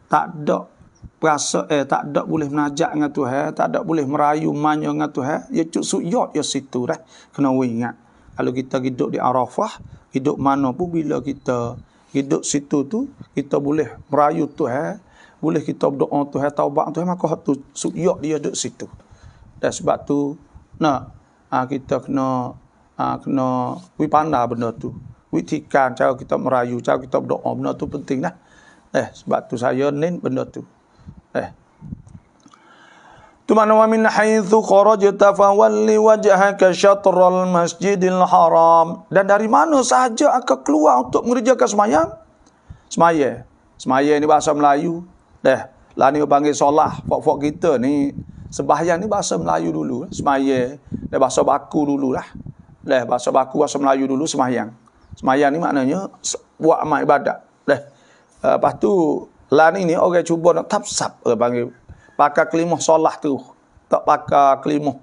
tak ada rasa tak ada boleh menajak dengan Tuhan, tak ada boleh merayu manya dengan Tuhan, ya cuk suyot ya situ dah. Kena ingat. Kalau kita hidup di Arafah, hidup mana pun bila kita hidup situ tu, kita boleh merayu Tuhan, boleh kita berdoa Tuhan, taubat Tuhan, maka tu suyot dia duduk situ. Dan sebab tu kita kena pandai benda tu. Witikan cara kita merayu, cara kita berdoa, benda tu penting dah. Sebab tu saya nen benda tu. Tu mana wa min haitsu kharajta fawalli wajhaka syatral masjidil haram. Dan dari mana sahaja akan keluar untuk mengerjakan sembahyang? Semaya ni bahasa Melayu. Lah ni panggil solah. Fok-fok kita ni sembahyang ni bahasa Melayu dulu. Semaya bahasa baku dululah. Bahasa baku bahasa Melayu dulu sembahyang. Sembahyang ni maknanya buat amal ibadat. Lepas tu lah ni orang cuba nak tafsab panggil pakai kelimah solah tu, tak pakai kelimah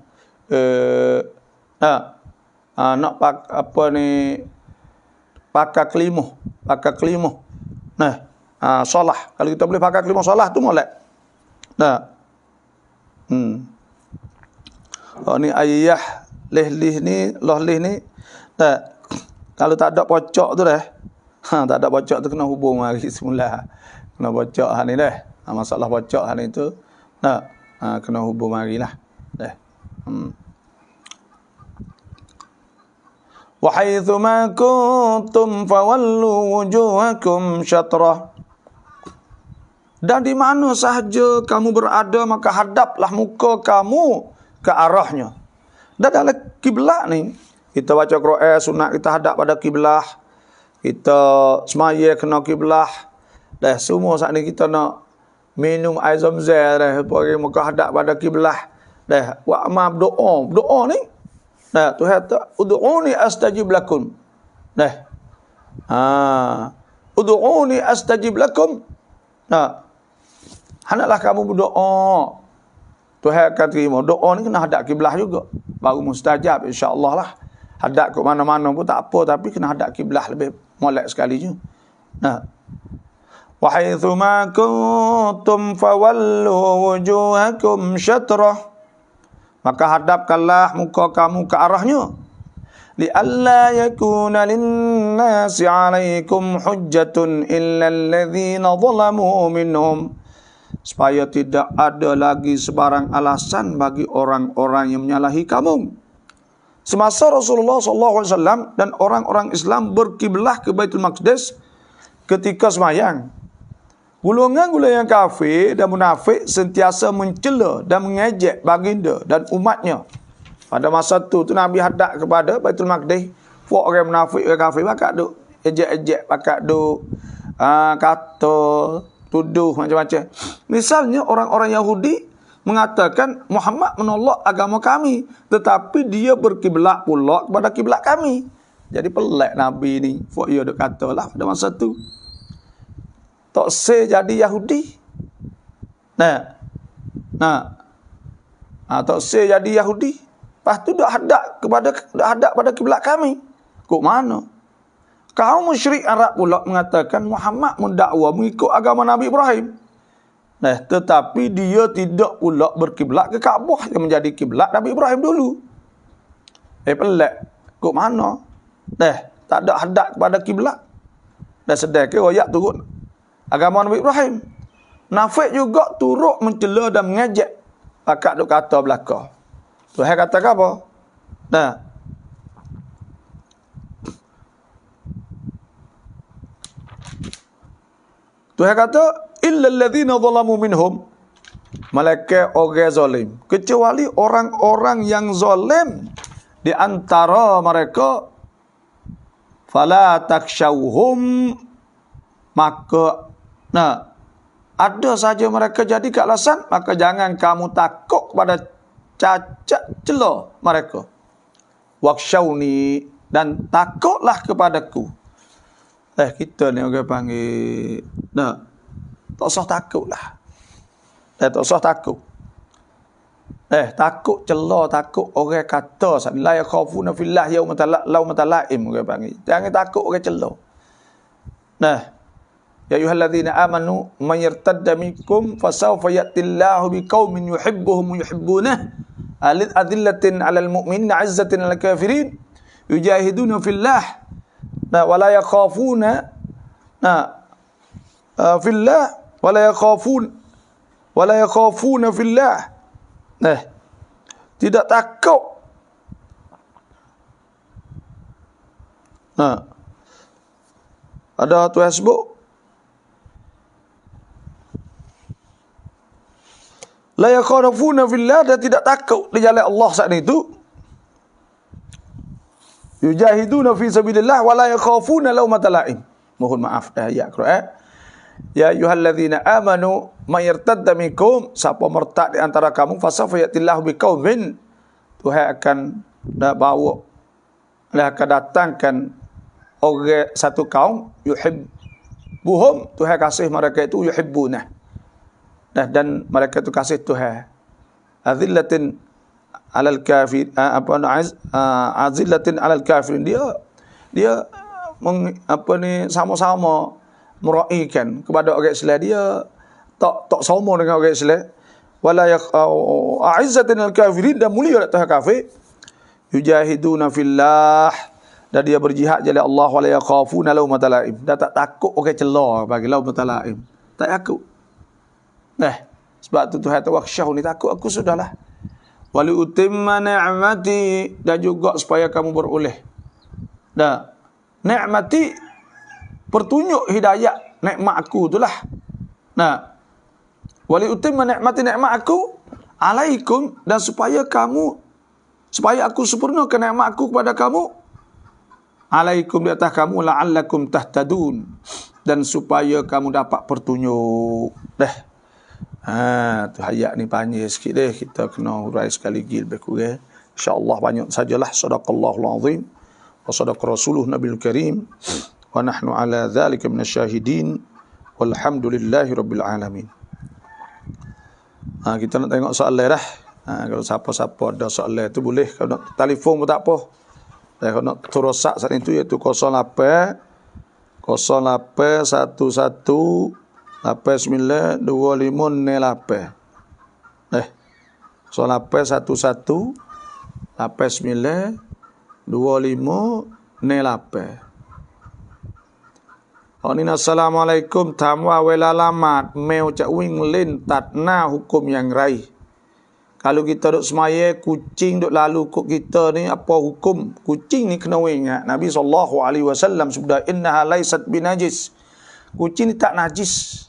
nak pakai apa ni, pakai kelimah solah. Kalau kita boleh pakai kelimah solah tu molek. Ni ayah lih ni kalau tak ada pocok tu tak ada pocok tu kena hubung mari semula. Kena pocok hal ni masalah pocok hal ni tu kena hubung marilah. Wa haitsu ma kuntum fawallu wujuhakum syatrah. Dan di mana sahaja kamu berada maka hadaplah muka kamu ke arahnya. Dan dalam kiblat ni kita baca Quran sunat kita hadap pada kiblat. Kita semaya kena kiblat. Semua saat ni kita nak minum air Zamzam pergi muka hadap pada kiblat. Buat amal doa ni. Tuhan kata ud'uni astajib lakum. Ud'uni astajib lakum. Hendaklah kamu berdoa. Tuhan akan terima. Doa ni kena hadap kiblat juga. Baru mustajab insya-Allah lah. Hadap ke mana-mana pun tak apa, tapi kena hadap kiblat lebih molek sekali je. Wa haitsu ma kuntum fawallu wujuhakum syatrah. Maka hadapkanlah muka kamu ke arahnya. Li alla yakuna lin-nasi 'alaikum hujjatun illa alladhina zalamu minhum. Supaya tidak ada lagi sebarang alasan bagi orang-orang yang menyalahi kamu. Semasa Rasulullah SAW dan orang-orang Islam berkiblah ke Baitul Maqdis ketika sembahyang, golongan-golongan kafir dan munafik sentiasa mencela dan mengejek baginda dan umatnya. Pada masa tu Nabi hadap kepada Baitul Maqdis, orang munafik, orang kafir pakak duk ejek-ejek, pakak duk kata, tuduh macam-macam. Misalnya orang-orang Yahudi mengatakan Muhammad menolak agama kami, tetapi dia berkiblat pula kepada kiblat kami. Jadi pelik Nabi ni. Fok dia duk katalah pada masa tu. Tak se jadi Yahudi. Tak se jadi Yahudi. Lepas tu dak hadap pada kiblat kami. Kok mana? Kaum musyrik Arab pula mengatakan Muhammad mendakwa mengikut agama Nabi Ibrahim. Tetapi dia tidak pula berkiblat ke Kaabah yang menjadi kiblat Nabi Ibrahim dulu. Pelik. Kok mana? Tak ada hadap kepada kiblat. Dan sedar ke royak turut agama Nabi Ibrahim. Nafik juga turut mencela dan mengejek akak duk kata belaka. Tuhan kata apa? Nah, Tuhan kata illal ladzina zalamu minhum, malaikat orang zalim, kecuali orang-orang yang zalim di antara mereka, fala takshawhum, maka ada saja mereka jadi ke alasan, maka jangan kamu takut kepada cacat celah mereka. Wakshawni, dan takutlah kepadaku. Kita ni orang panggil, tak usah takut lah. Tak usah takut. Takut celah, takut orang kata, la yakhafuna fillah yawmata la'im, orang panggil. Jangan takut orang celah. Ya ayyuhalladzina amanu may yartadda minkum fasawfa ya'tillahu biqaumin yuhibbuhum wa yuhibbunah adillatin 'alal mu'minina 'izzatin 'alal kafirin yujahiduna fillah wala yakhafuna fillah wala yakhafuna fillah. Tidak takut. Ada Tuhan sebut la yakhafuna fillah, dan tidak takut di jalan Allah saat itu. Yujahiduna fi sabilillah wa la yakhafuna laumata la'im. Mohon maaf ayat Quran. Ya ayyuhalladzina amanu may yartadda minkum, siapa murtad di antara kamu, fasawfa ya'tillahu biqaumin, Tuhan akan bawa, akan datangkan orang satu kaum, yuhibbuhum, Tuhan kasih mereka itu, yuhibbunah, dan mereka itu kasih Tuhan. Azillatin alal kafir, azillatin alal kafirin, dia sama-sama muraikan kepada orang Islam, dia tak sama dengan orang Islam. Wala a'izzatin alal kafirin, dan mulia atas kafir. Yujahiduna fillah, dan dia berjihad jalan Allah, wala yakhafuna laumata la'im, dan tak takut orang celah bagi laumata la'im. Tak takut. Sebab tu Tuhan tawaksyahu ni, takut aku sudahlah. Wali utimma ni'mati, dan juga supaya kamu beroleh. Ni'mati, pertunjuk hidayah nikmat aku itulah. Wali utimma ni'mati, nikmat aku alaikum, dan supaya aku sempurnakan nikmat aku kepada kamu, alaikum, di atas kamu, la'allakum tahtadun, dan supaya kamu dapat pertunjuk. Tu ayat ni panjang sikit deh, kita kena urai sekali lagi lebih kurang. InsyaAllah banyak sajalah. Sadaqallahul azim wa sadaqa rasuluh nabiyul karim wa nahnu ala dhalika minasyahidin walhamdulillahi rabbil alamin. Kita nak tengok soalan dah. Kalau siapa-siapa ada soalan tu boleh. Kalau nak telefon pun tak apa. Kalau nak terosak saat itu, iaitu 08 0811 89 25 08. 0811 89 25 08. Assalamualaikum, tamwa welalamat meu cak wing lin tatna hukum yang rai. Kalau kita duk semaya, kucing duk lalu kok kita ni, apa hukum? Kucing ni kena ingat Nabi SAW sebut innaha laysat binajis. Kucing ni tak najis.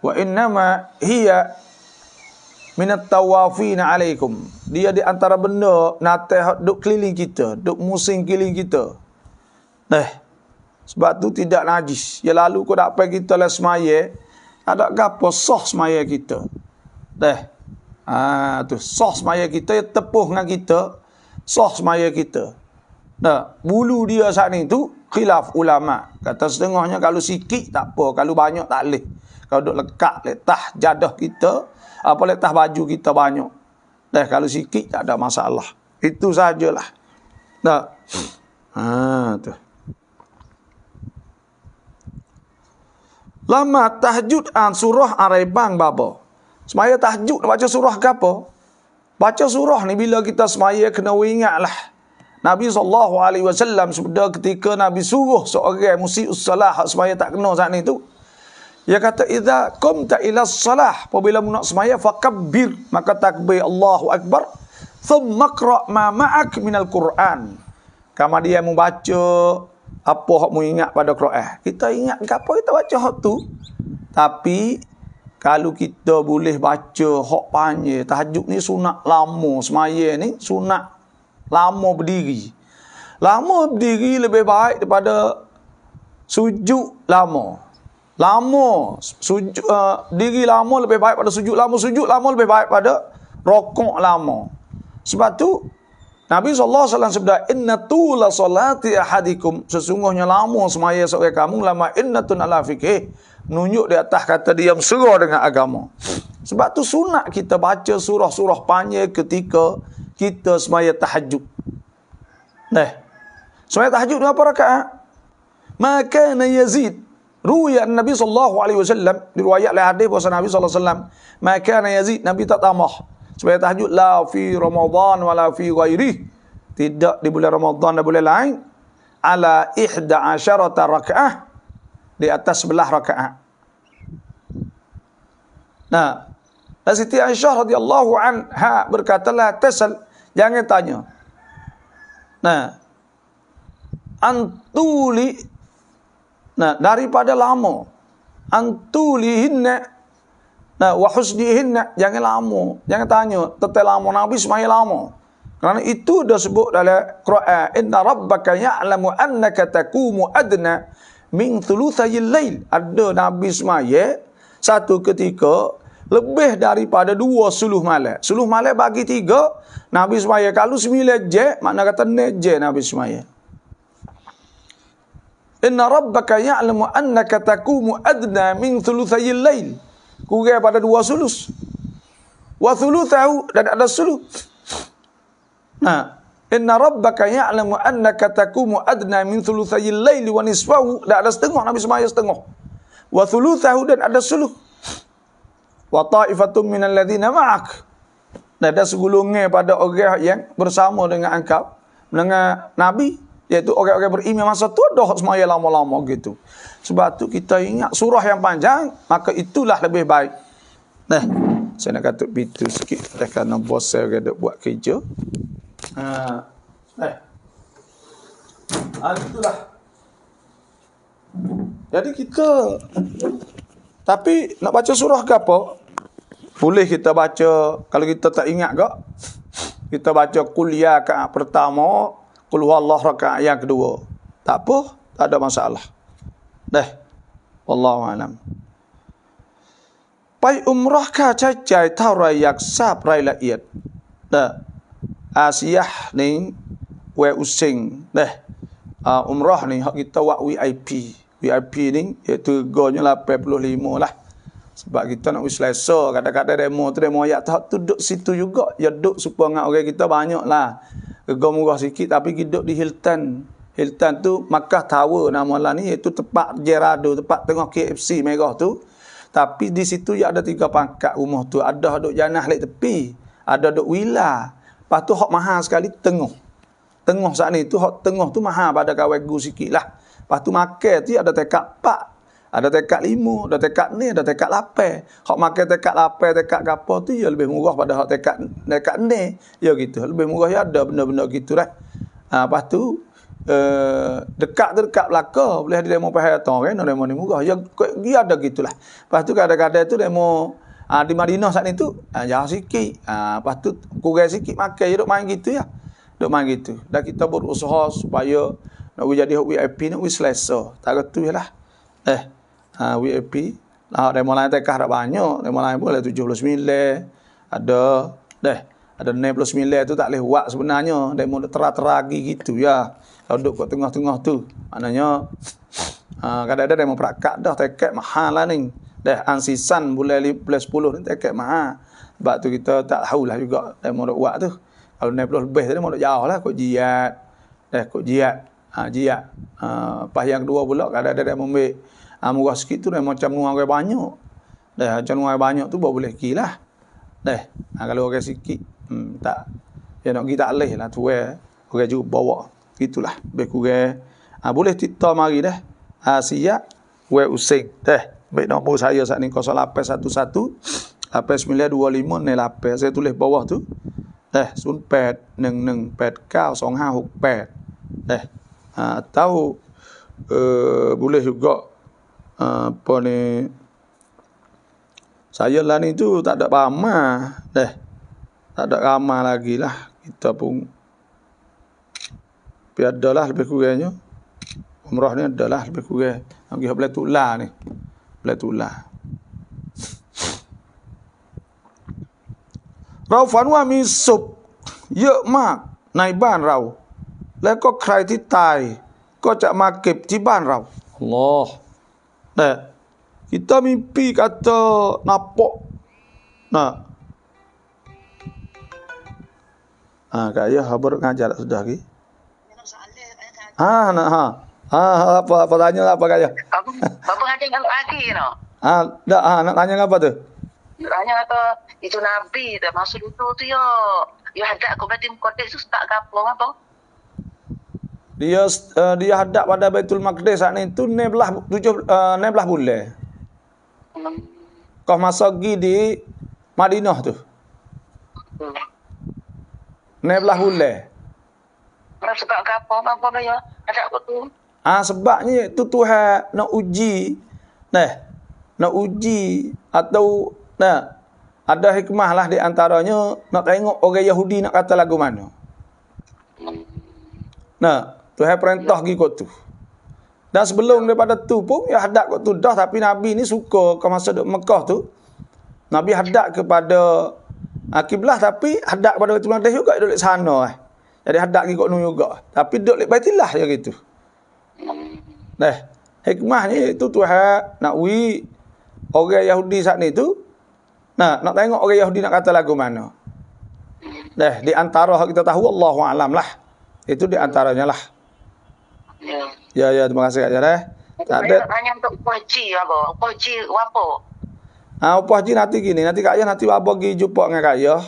Wa innama hiya minat tawafina alaikum. Dia di antara benda natih duk keliling kita, duk musing keliling kita. Sebab tu tidak najis. Ya lalu kau tak pergi kita lah semaya, ada gapo sah semaya kita. Tu sah semaya kita, tepuh dengan kita, sah semaya kita. Bulu dia saat ni tu khilaf ulama. Kata setengahnya kalau sikit tak apa, kalau banyak tak boleh. Kalau duk lekat letah jadah kita, apa letah baju kita banyak. Kalau sikit tak ada masalah. Itu sajalah. Tu. Lama tahajud surah Araibang baba. Semaya tahajud nak baca surah ke apa? Baca surah ni bila kita semaya kena ingatlah. Nabi SAW sebeda ketika Nabi suruh seorang musii'us salah semaya tak kena saat ni tu. Dia kata, idza qumta ila salah, apabila mu nak semaya fakabbir, maka takbir Allahu Akbar, thumma qra' ma ma'ak minal Quran. Kemudian mu baca apa hak mu ingat pada Quran. Kita ingat ke apa kita baca hak tu. Tapi kalau kita boleh baca hak panjang, tahajud ni sunat lama, semaya ni sunat lama berdiri. Lama berdiri lebih baik daripada sujud lama. Diri lama lebih baik pada sujud lama. Sujud lama lebih baik pada rokok lama. Sebab tu Nabi SAW sebut, inna tula salati ahadikum, sesungguhnya lama semaya seorang kamu, lama innatun ala fikih, menunjuk di atas kata diam serah dengan agama. Sebab tu sunat kita baca surah-surah panjang ketika kita semaya tahajud. Semaya tahajud berapa rakaat? Maka Yazid ruya Nabi SAW, diriwayat oleh hadis bahawa Nabi SAW, maka Yazid, Nabi tak tambah supaya tahajud la fi Ramadan wala fi ghairi, tidak di bulan Ramadan dan bulan lain, ala 11 rakaat, di atas 11 rakaat. Nah, Siti Aisyah radhiyallahu anha berkata, la tasal, jangan tanya. Nah, antuli, daripada lama, antulihinna, wa husnihinna, jangan lama, jangan tanya tentang lama. Nabi semaya lama, kerana itu dah sebut dalam Quran, inna rabbaka ya'lamu annaka taqumu adna min thuluthayil lail. Ada Nabi semaya satu ketika lebih daripada 2 suluh malam. Suluh malam bagi 3, Nabi semaya kalau 9 je, makna kata 9 je Nabi semaya. Inna rabbaka ya'lamu annaka taqumu adna min thuluthayil lail, kurang pada 2 sulus. Wa thuluthahu, dan ada suluh. Inna rabbaka ya'lamu annaka taqumu adna min thuluthayil lail wa nisfahu, dan ada setengah, Nabi semaya setengah. Wa thuluthahu, dan ada suluh. Wa ta'ifatum minal ladzina ma'ak, dan ada segulungan pada orang yang bersama dengan engkau, dengan Nabi, iaitu orang-orang beriman masa tu dah semaya lama-lama gitu. Sebab tu kita ingat surah yang panjang, maka itulah lebih baik. Saya nak katuk pintu sikit kerana bos saya ada buat kerja. Itulah. Jadi kita, tapi nak baca surah ke apa? Boleh kita baca, kalau kita tak ingat ke, kita baca qul ya rakaat pertama, qul huwallahu rakaat yang kedua. Tak apa, tak ada masalah. Wallahu alam. Pai umrah ค่าใช้จ่ายเท่าไหร่อยากทราบรายละเอียด Asiah ni we using umrah ni hak kita buat VIP. VIP ni iaitu harganya 85 lah. Sebab kita nak Selasa, kadang-kadang demo ayat tu duduk situ juga. Ya duduk supaya dengan orang kita banyak lah. Harga murah sikit tapi duduk di Hilton. Hilton tu Makkah Tower nama lah ni, iaitu tempat Gerardo, tempat tengah KFC merah tu. Tapi di situ ya ada 3 pangkat rumah tu. Ada duduk janah lek tepi, ada duduk villa. Lepas tu hak mahal sekali tengah. Tengah saat ni tu hak tengah tu mahal pada kawan gu sikit lah. Lepas tu makan tu ada tekak 4, ada tekak 5, ada tekak ni, ada tekak 8. Hak makan tekak 8, tekak apa tu ya lebih murah pada hak tekak ni. Ya gitu, lebih murah ya ada benda-benda gitu lah. Lepas tu dekat belakang boleh ada demo pahatan kan, demo ni murah. Ya dia ada gitulah. Lepas tu kadang-kadang tu demo di Madinah saat ni tu jauh sikit. Lepas tu kurang sikit makan je duk main gitu ya. Duk main gitu. Dan kita berusaha supaya nak jadi VIP nak Selasa. Tak tu jelah. VIP. Demo lain tekah dah banyak. Demo lain boleh 79. Ada 69 tu tak boleh buat sebenarnya. Demo teragi gitu ya. Kalau duduk kat tengah-tengah tu, maknanya kadang-kadang demo perakat dah tiket mahal lah ni. Ansisan bulan 10 ni tiket mahal. Sebab tu kita tak tahulah juga demo duk buat tu. Kalau 90 lebih tadi mau duk jauh lah kot jihad. Kot jihad. Jihad. Pas yang kedua pula kadang-kadang demo ambil murah sikit tu demo macam orang banyak. Macam orang banyak tu baru boleh pergi lah. Kalau orang sikit tak. Ya nak pergi tak boleh lah tu orang juga bawa. Itulah lebih kurang. Boleh kita mari dah. Siap. We using. Baik nombor saya saat ni 0811 8925 saya tulis bawah tu. 0811892568. Atau boleh juga apa ni, saya lah ni tu tak ada ramah tak ada ramah lagi lah, kita pun adalah lebih kurangnya umrah ni adalah lebih kurang pergi boleh tular ni, boleh tular. Rauฝันว่ามีศพเยอะมากในบ้านเราแล้วก็ใครที่ตายก็จะมาเก็บที่บ้านเรา Allah. Kita mimpi kata nampak. Kaya habar ngajar sudah lagi. Apa tanya apa kaya?
Apa ngajar kan lagi no?
Nak tanya apa tu?
Tanya kata itu nabi dah masuk itu tu yo. Yo hadap aku berarti kodex tu tak gapo apa?
Dia hadap pada Baitul Maqdis saat ni tu 16 bulan. Kau masa pergi di Madinah tu. 16 bulan.
Sebab apa ya? Hadap aku tu.
Sebabnya tu Tuhan nak uji. Nak uji atau ada hikmah lah di antaranya nak tengok orang Yahudi nak kata lagu mana. Tuhan perintah pergi kot tu. Dan sebelum daripada tu pun ya hadap kot tu dah, tapi Nabi ni suka ke masa duduk Mekah tu. Nabi hadap kepada kiblah tapi hadap kepada Baitul Maqdis juga duduk di sana. Jadi hadap pergi kot nu juga. Tapi duduk di Baitillah je gitu. Hikmahnya itu Tuhan nak orang Yahudi saat ni tu nak tengok orang Yahudi nak kata lagu mana. Di antara kita tahu Allahu a'lam lah. Itu di antaranya lah. Ya, terima kasih Kak Jareh. Tak ada.
Tanya untuk upah haji apa? Upah haji apa?
Upah haji nanti gini, nanti Kak Yah nanti apa pergi jumpa dengan Kak Yah.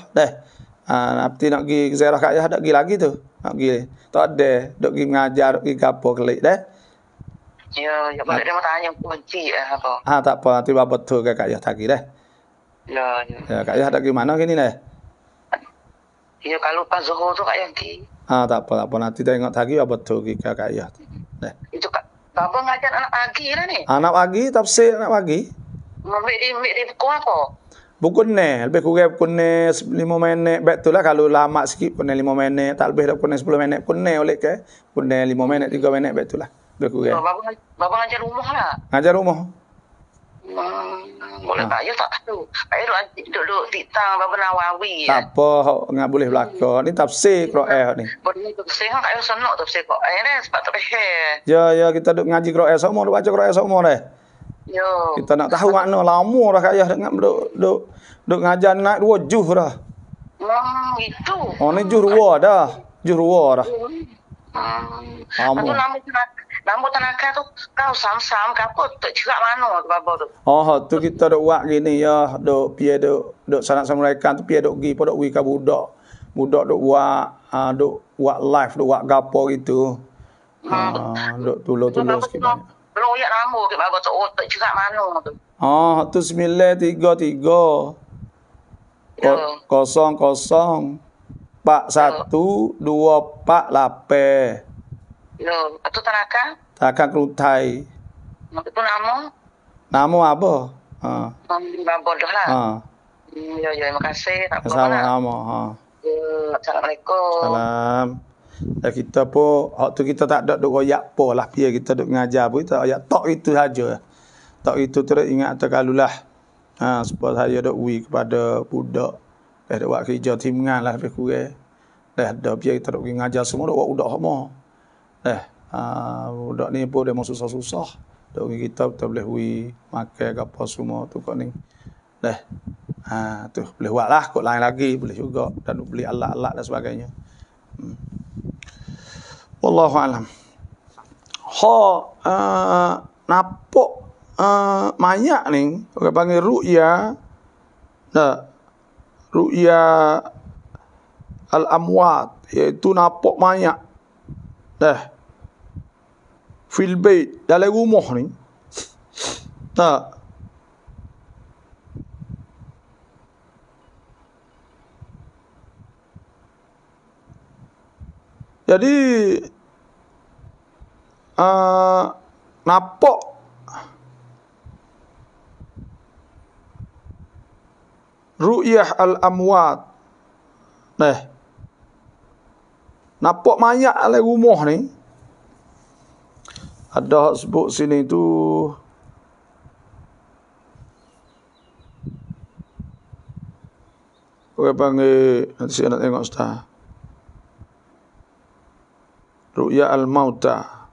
Nanti nak pergi ke ziarah Kak Yah, ada pergi lagi tu. Nak pergi. Tak ada, dok pergi mengajar, pergi gapo kelik
Ya, boleh dia mau tanya upah haji apa?
Tak apa, nanti apa betul ke Kak Yah tadi
Ya.
Kak Yah ada pergi mana gini
Ya, kalau pas Zuhur tu Kak Yah pergi.
Tak apa, nanti tengok lagi apa betul ke Kak Yah.
Itu Bapa ngajar anak pagi lah ni.
Anak pagi, tafsir anak pagi.
Ambil di buku apa?
Buku ni, lebih kurang buku ni 5 minit. Betul lah kalau lama sikit buku ni 5 minit. Tak lebih dah buku ni 10 minit. Buku ni oleh ke? Buku ni 5 minit, 3 minit. Betul lah. Lebih kurang.
Bapa ngajar rumah lah.
Ngajar rumah.
Boleh Kak Yah tak tahu. Kak Yah duduk tiktang Bapa Nawawi.
Tak apa, nggak boleh belakang. Ni tafsir Quran ni.
Boleh tafsir kan Kak Yah senang tafsir Quran ni sebab terheh.
Ya, kita duk ngaji Quran semua, duk baca Quran semua
Ya.
Kita nak tahu makna lama dah Kak Yah duk ngajar naik 2 juz dah.
Itu.
Ni juz 2 dah. Juz 2 dah.
Lampu tenaga tu kau sam-sam kau tak cerak mana tu Bapa tu.
Tu kita duk buat gini ya, duk pia duk sanad sama mereka tu pia duk gi podok wi ka budak. Budak duk buat live, duk buat gapo gitu. Duk tolong sikit.
Belum ya lampu ke Bapa tu tak cerak mana tu.
Tu 933 00 41 248.
Ya, itu tenaga?
Tenaga Kerutai.
Itu nama?
Nama apa?
Bapa dah lah. Ya, terima kasih. Tak apa.
Sama-sama.
Assalamualaikum.
Salam. Kita pun waktu kita tak ada duk royak apa lah, biar kita duk ngajar pun kita royak tok itu saja. Tok itu terus ingat terkalulah. Supaya saya duk kepada budak. Duk buat kerja timungan lah lebih kurang. Dah biar kita duk ngajar semua duk buat budak semua. Budak ni pun dia mau susah-susah. Duk kita boleh makan apa semua tu kau ni. Tu boleh buat lah kot lain lagi boleh juga dan beli alat-alat dan sebagainya. Wallahu alam. Nampak mayat ni orang panggil ru'ya. Ru'ya al-amwat, iaitu nampak mayat. Dah. Fil bait, dalam rumah ni. Tak. Jadi nampak ru'yah al-amwat. Nampak mayat dalam rumah ni. Ada sebut sini tu orang panggil, nanti saya nak tengok ustaz. Ru'ya al-mauta.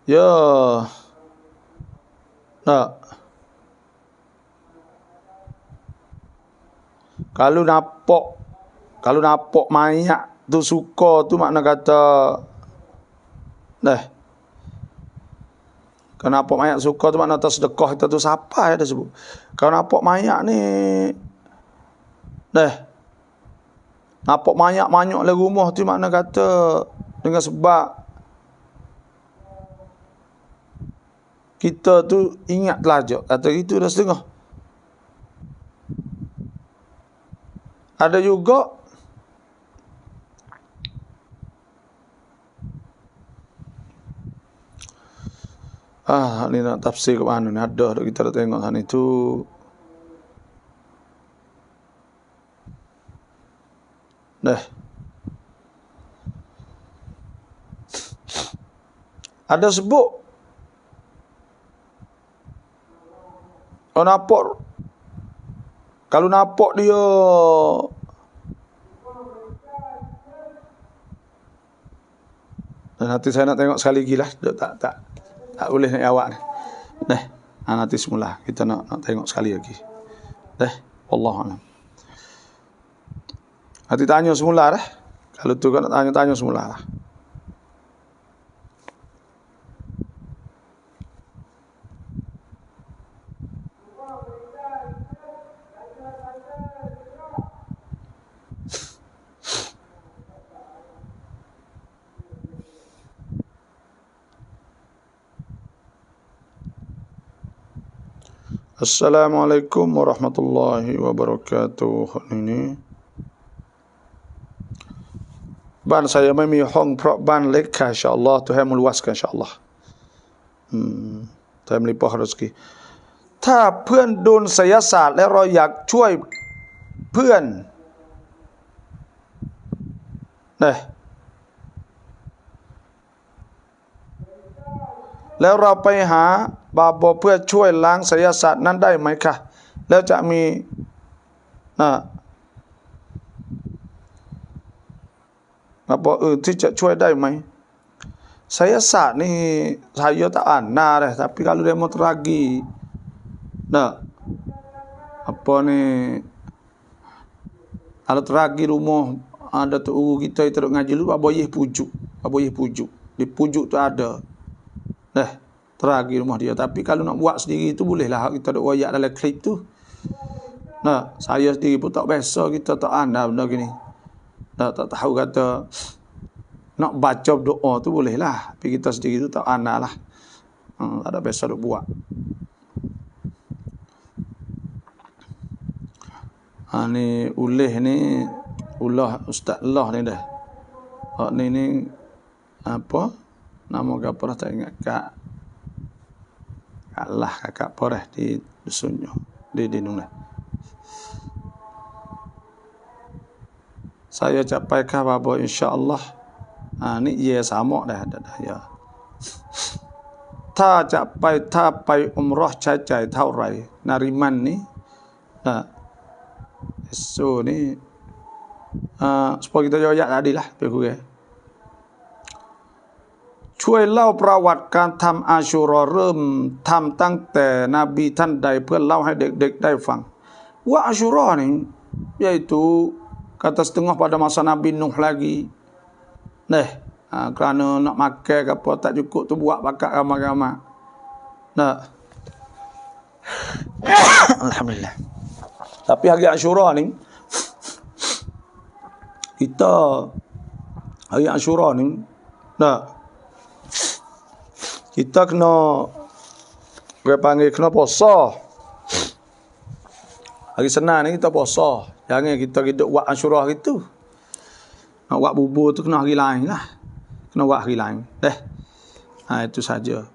Ya. Tak. Kalau nampak mayat tu suka tu makna kata kalau nampak mayat suka tu makna kata sedekah kita tu siapa ya dah sebut. Kalau nampak mayat ni nampak mayat banyak dalam rumah tu makna kata dengan sebab kita tu ingat telajak. Kata gitu dah setengah. Ada juga ni nak tafsir ke mana ni, ada kita dah tengok sana itu. Ada sebut kalau nampak dia nanti saya nak tengok sekali lagi lah. Tak boleh nak awak ni. Nanti semula kita nak tengok sekali lagi. Wallahualam. Nanti tanya semula dah. Kalau tu kan nak tanya semula lah. Assalamualaikum warahmatullahi wabarakatuh. Ini ban saya mai hong pro ban lekah insyaallah Tuhan meluaskan insyaallah. Tuhan melipah rezeki. ถ้าเพื่อนโดนไสยศาสตร์และเราอยากช่วยเพื่อนแล้วเราไปหาบาบอเพื่อช่วยล้างไสยศาสตร์นั้นได้ไหมคะแล้วจะมีบาบออื่นที่จะช่วยได้ไหมไสยศาสตร์นี่ saya tak ana dah tapi kalau demoteragi apa ni kalau teragi rumah ada tu kita duk ngaji lu aboyeh pujuk di pujuk tu ada teragi rumah dia. Tapi kalau nak buat sendiri tu bolehlah kita duk wayak dalam klip tu. Saya sendiri pun tak biasa, kita tak andal benda gini. Tak tahu kata nak baca doa tu bolehlah, tapi kita sendiri tu tak andal lah. Tak ada biasa duk buat. Ni ulih ni ulah Ustaz Allah ni dah. Ni apa? Nama apa tak ingat kakak poreh di dusunnya di Nunai. Saya capai bahawa insya-Allah ni ia sama dah ya. ถ้าไปอุมเราะห์ใช้จ่ายเท่าไหร่ Nariman ni so ni supaya kita jawab tadi lah lebih ช่วยเล่าประวัติการทำอาชูรอเริ่มทำตั้งแต่นบีท่านใดเพื่อเล่าให้เด็กๆได้ฟังว่าอาชูรอนี่ yaitu kata setengah pada masa Nabi Nuh lagi Kerana nak makan ke apa tak cukup tu buat pakat ramai-ramai. Nah. Alhamdulillah. Tapi hari Ashura ni hari Ashura ni kita kena panggil kena puasa. Hari Senin ni kita puasa. Jangan kita hidup buat Ashura hari tu. Nak buat bubur tu kena hari lain lah. Kena buat hari lain. Itu saja.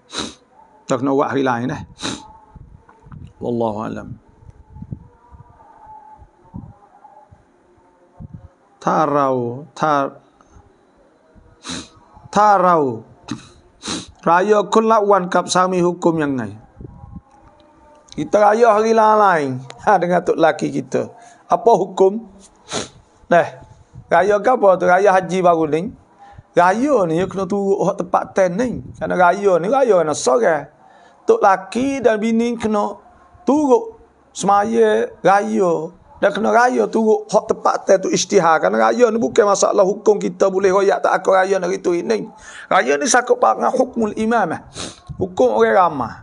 Kita kena buat hari lain dah. Wallahu alam. Tarau. Raya kulawan kap sami hukum yang lain. Kita raya hari lain dengan tok laki kita. Apa hukum? Raya ke apa tu? Raya haji baru ni. Raya ni kena turut tempat ten ni. Kerana raya ni raya kena sore. Tok laki dan bini kena turut semaya raya. Dan kena raya turut hak tempat ten tu isytihar. Kerana raya ni bukan masalah hukum kita boleh royak tak aku raya hari tu ini. Raya ni sakut dengan hukmul imam. Hukum orang ramah.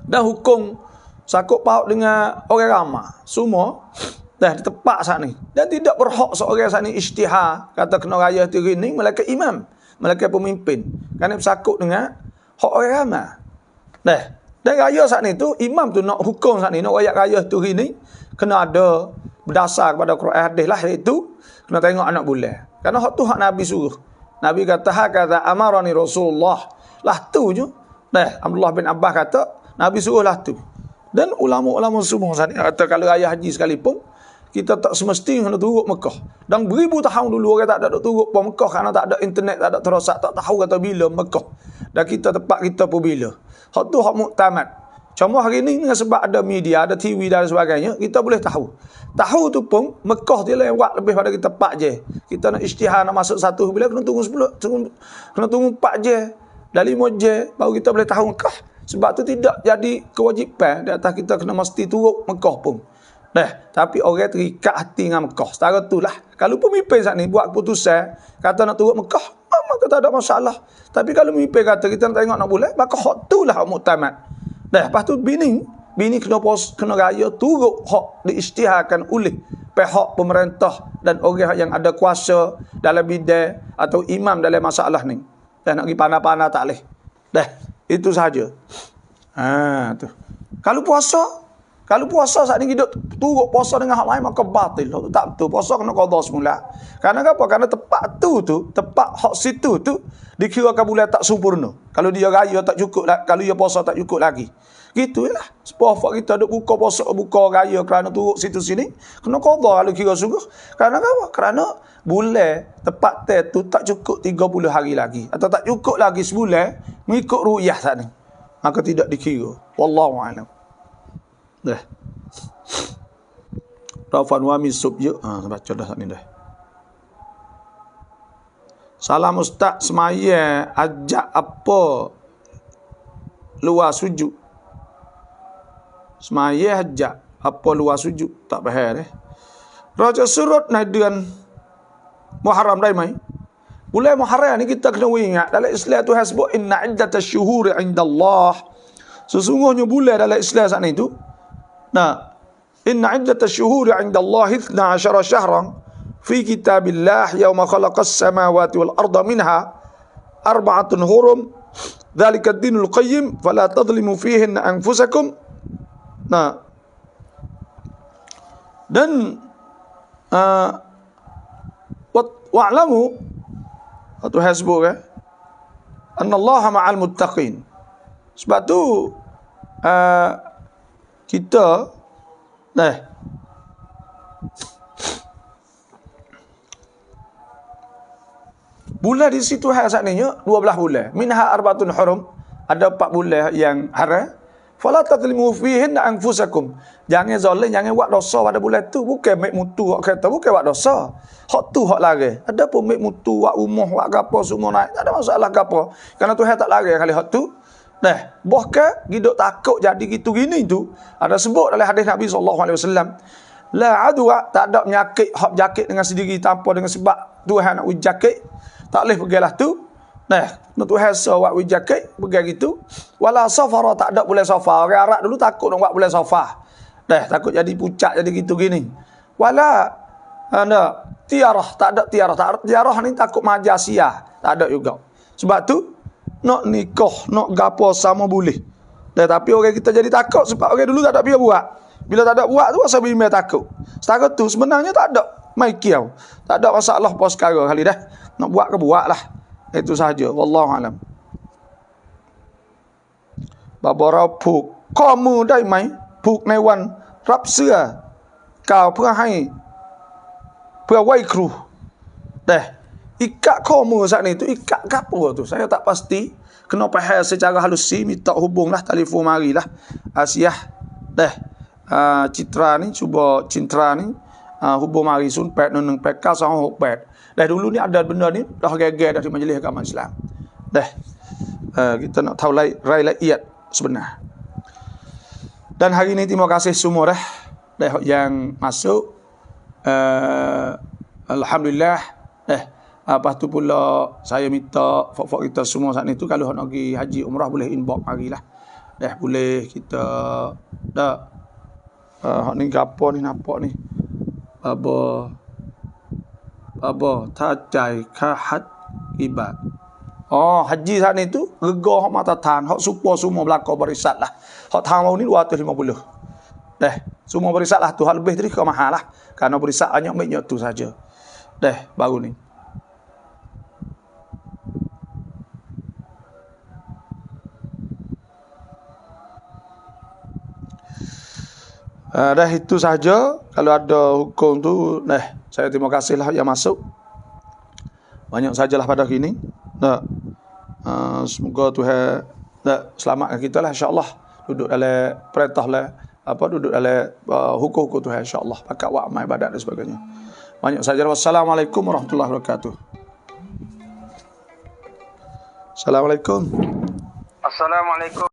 Dan hukum sakut paut dengan orang ramah. Semua dah tepat saat ni. Dan tidak berhak seorang saat ni isytihar kata kena raya tu ini melainkan imam, melainkan pemimpin. Kerana bersakut dengan hak orang ramai. Dan raya saat ni tu imam tu nak hukum saat ni nak royak raya tu ini kena ada berdasar kepada Quran hadis lah, iaitu kena tengok anak bulan. Kerana hak tu hak Nabi suruh. Nabi kata hakadha amarani Rasulullah. Lah tu je. Abdullah bin Abbas kata Nabi suruh lah tu. Dan ulama-ulama semua sana kata kalau raya haji sekalipun kita tak semestinya kena turut Mekah. Dan beribu tahun dulu orang tak ada turut pun Mekah kerana tak ada internet, tak ada terosak, tak tahu kata bila Mekah. Dan kita tempat kita pun bila. Hak tu hak muktamad. Cuma hari ni dengan sebab ada media, ada TV dan sebagainya, kita boleh tahu. Tahu tu pun Mekah dia lewat lebih pada kita 4 je. Kita nak isytihar nak masuk satu bila kena tunggu 10, kena tunggu 4 je. Dan 5 je baru kita boleh tahu Mekah. Sebab tu tidak jadi kewajipan di atas kita kena mesti turut Mekah pun. Tapi orang terikat hati dengan Mekah. Setara itulah. Kalau pemimpin saat ni buat keputusan, kata nak turut Mekah, maka tak ada masalah. Tapi kalau pemimpin kata kita nak tengok nak boleh, maka hak itulah hak muktamad. Lepas tu bini kena raya turut hak diisytiharkan oleh pihak pemerintah dan orang yang ada kuasa dalam bidang atau imam dalam masalah ni. Dan nak pergi panah-panah tak boleh. Itu saja. Tu. Kalau puasa saat ni hidup turut puasa dengan hak lain maka batil. Tak betul. Puasa kena qada semula. Kerana apa? Kerana tempat tempat hak situ tu dikirakan bulan tak sempurna. Kalau dia raya tak cukup, kalau dia puasa tak cukup lagi. Gitulah. Sebab kita duk buka puasa, buka raya kerana turut situ sini, kena qada kalau kira sungguh. Kerana apa? Kerana bulan tempat tu tak cukup 30 hari lagi atau tak cukup lagi sebulan mengikut ru'yah saat ni. Maka tidak dikira. Wallahu a'lam. Rafan wa misub je. Baca dah saat ni dah. Salam ustaz semaya ajak apa luar sujud. Semaya ajak apa luar sujud tak faham Raja surut nadian Muharram dah mai. Bulan Muharram ni kita kena ingat dalam Islam tu hasbuk inna iddatash syuhuri 'indallah. Sesungguhnya bulan dalam Islam saat itu. Inna iddatash syuhuri 'indallah 12 syahran fi kitabillah yauma khalaqas samawati wal arda minha arba'atun hurum. Dzalika ad-dinul qayyim fala tadhlimu fihinna anfusakum. Dan wa'lamu atau hasbuk annallaha ma'al muttaqin. Sebab tu kita bulan di situ saat ni 12 bulan. Minha arba'atun hurum, ada 4 bulan yang haram. Fala tadlimu fihinna anfusakum. Jangan zalim, jangan buat dosa pada bulan tu. Bukan mek mutu hak kata, bukan buat dosa. Hak tu hak larang. Ada pun mek mutu, buat rumah, buat gapo semua naik. Tak ada masalah gapo. Kerana Tuhan tak larang kali hak tu. Bahkan hidup takut jadi gitu gini tu. Ada sebut dalam hadis Nabi SAW. La adwa, tak ada penyakit hak jakit dengan sendiri tanpa dengan sebab Tuhan nak ujakit. Tak boleh pergilah tu. Nah, nak tu hasa buat jaket pergi gitu. Wala safara, tak ada boleh safar. Orang Arab dulu takut nak buat boleh safar. Dah takut jadi pucat jadi gitu gini. Wala ada tiarah, tak ada tiarah. Tiarah ni takut majasia. Tak ada juga. Sebab tu nak nikah, nak gapo sama boleh. Dah tapi orang kita jadi takut sebab orang dulu tak ada biar buat. Bila tak ada buat tu asal bimbang takut. Setakat tu sebenarnya tak ada mai kiau. Tak ada masalah apa sekarang kali dah. Nak buat ke buatlah. Itu sahaja. Wallahu alam. Babara phuk kamu ได้ไหม ผูกในวันรับเสื้อกล่าวเพื่อให้เพื่อไหว้ครู ikat kamu saat ni tu ikat ke apa tu saya tak pasti. Kena faham secara halus minta hubunglah telefon marilah Asiah Citra ni cuba Citra ni hubung mari sun pet nung PK sang pet. Dulu ni ada benda ni dah geger dari majlis agama Islam. Kita nak tahu railaiyat sebenar. Dan hari ini terima kasih semua yang masuk. Alhamdulillah. Lepas tu pula saya minta fok-fok kita semua saat ni tu kalau nak pergi haji umrah boleh inbox marilah. Boleh kita hak ni gapo ni nampak ni. Baba tajai kahat ibad. Oh, haji saat ni tu rega hak mata tan, hak supo semua belaka berisat lah. Hak tahun ni 250. Semua berisat lah tu, hak lebih tadi ke mahal lah. Karena berisat banyak tu saja. Baru ni. Dah itu saja. Kalau ada hukum tu, saya terima kasihlah yang masuk. Banyak sajalah pada hari ini. Semoga Tuhan selamatkan kita lah insya-Allah. Duduk dalam perintah lah, duduk dalam hukum-hukum Tuhan insya-Allah. Pakat buat amal ibadat dan sebagainya. Banyak saja. Wassalamualaikum warahmatullahi wabarakatuh. Assalamualaikum.
Assalamualaikum.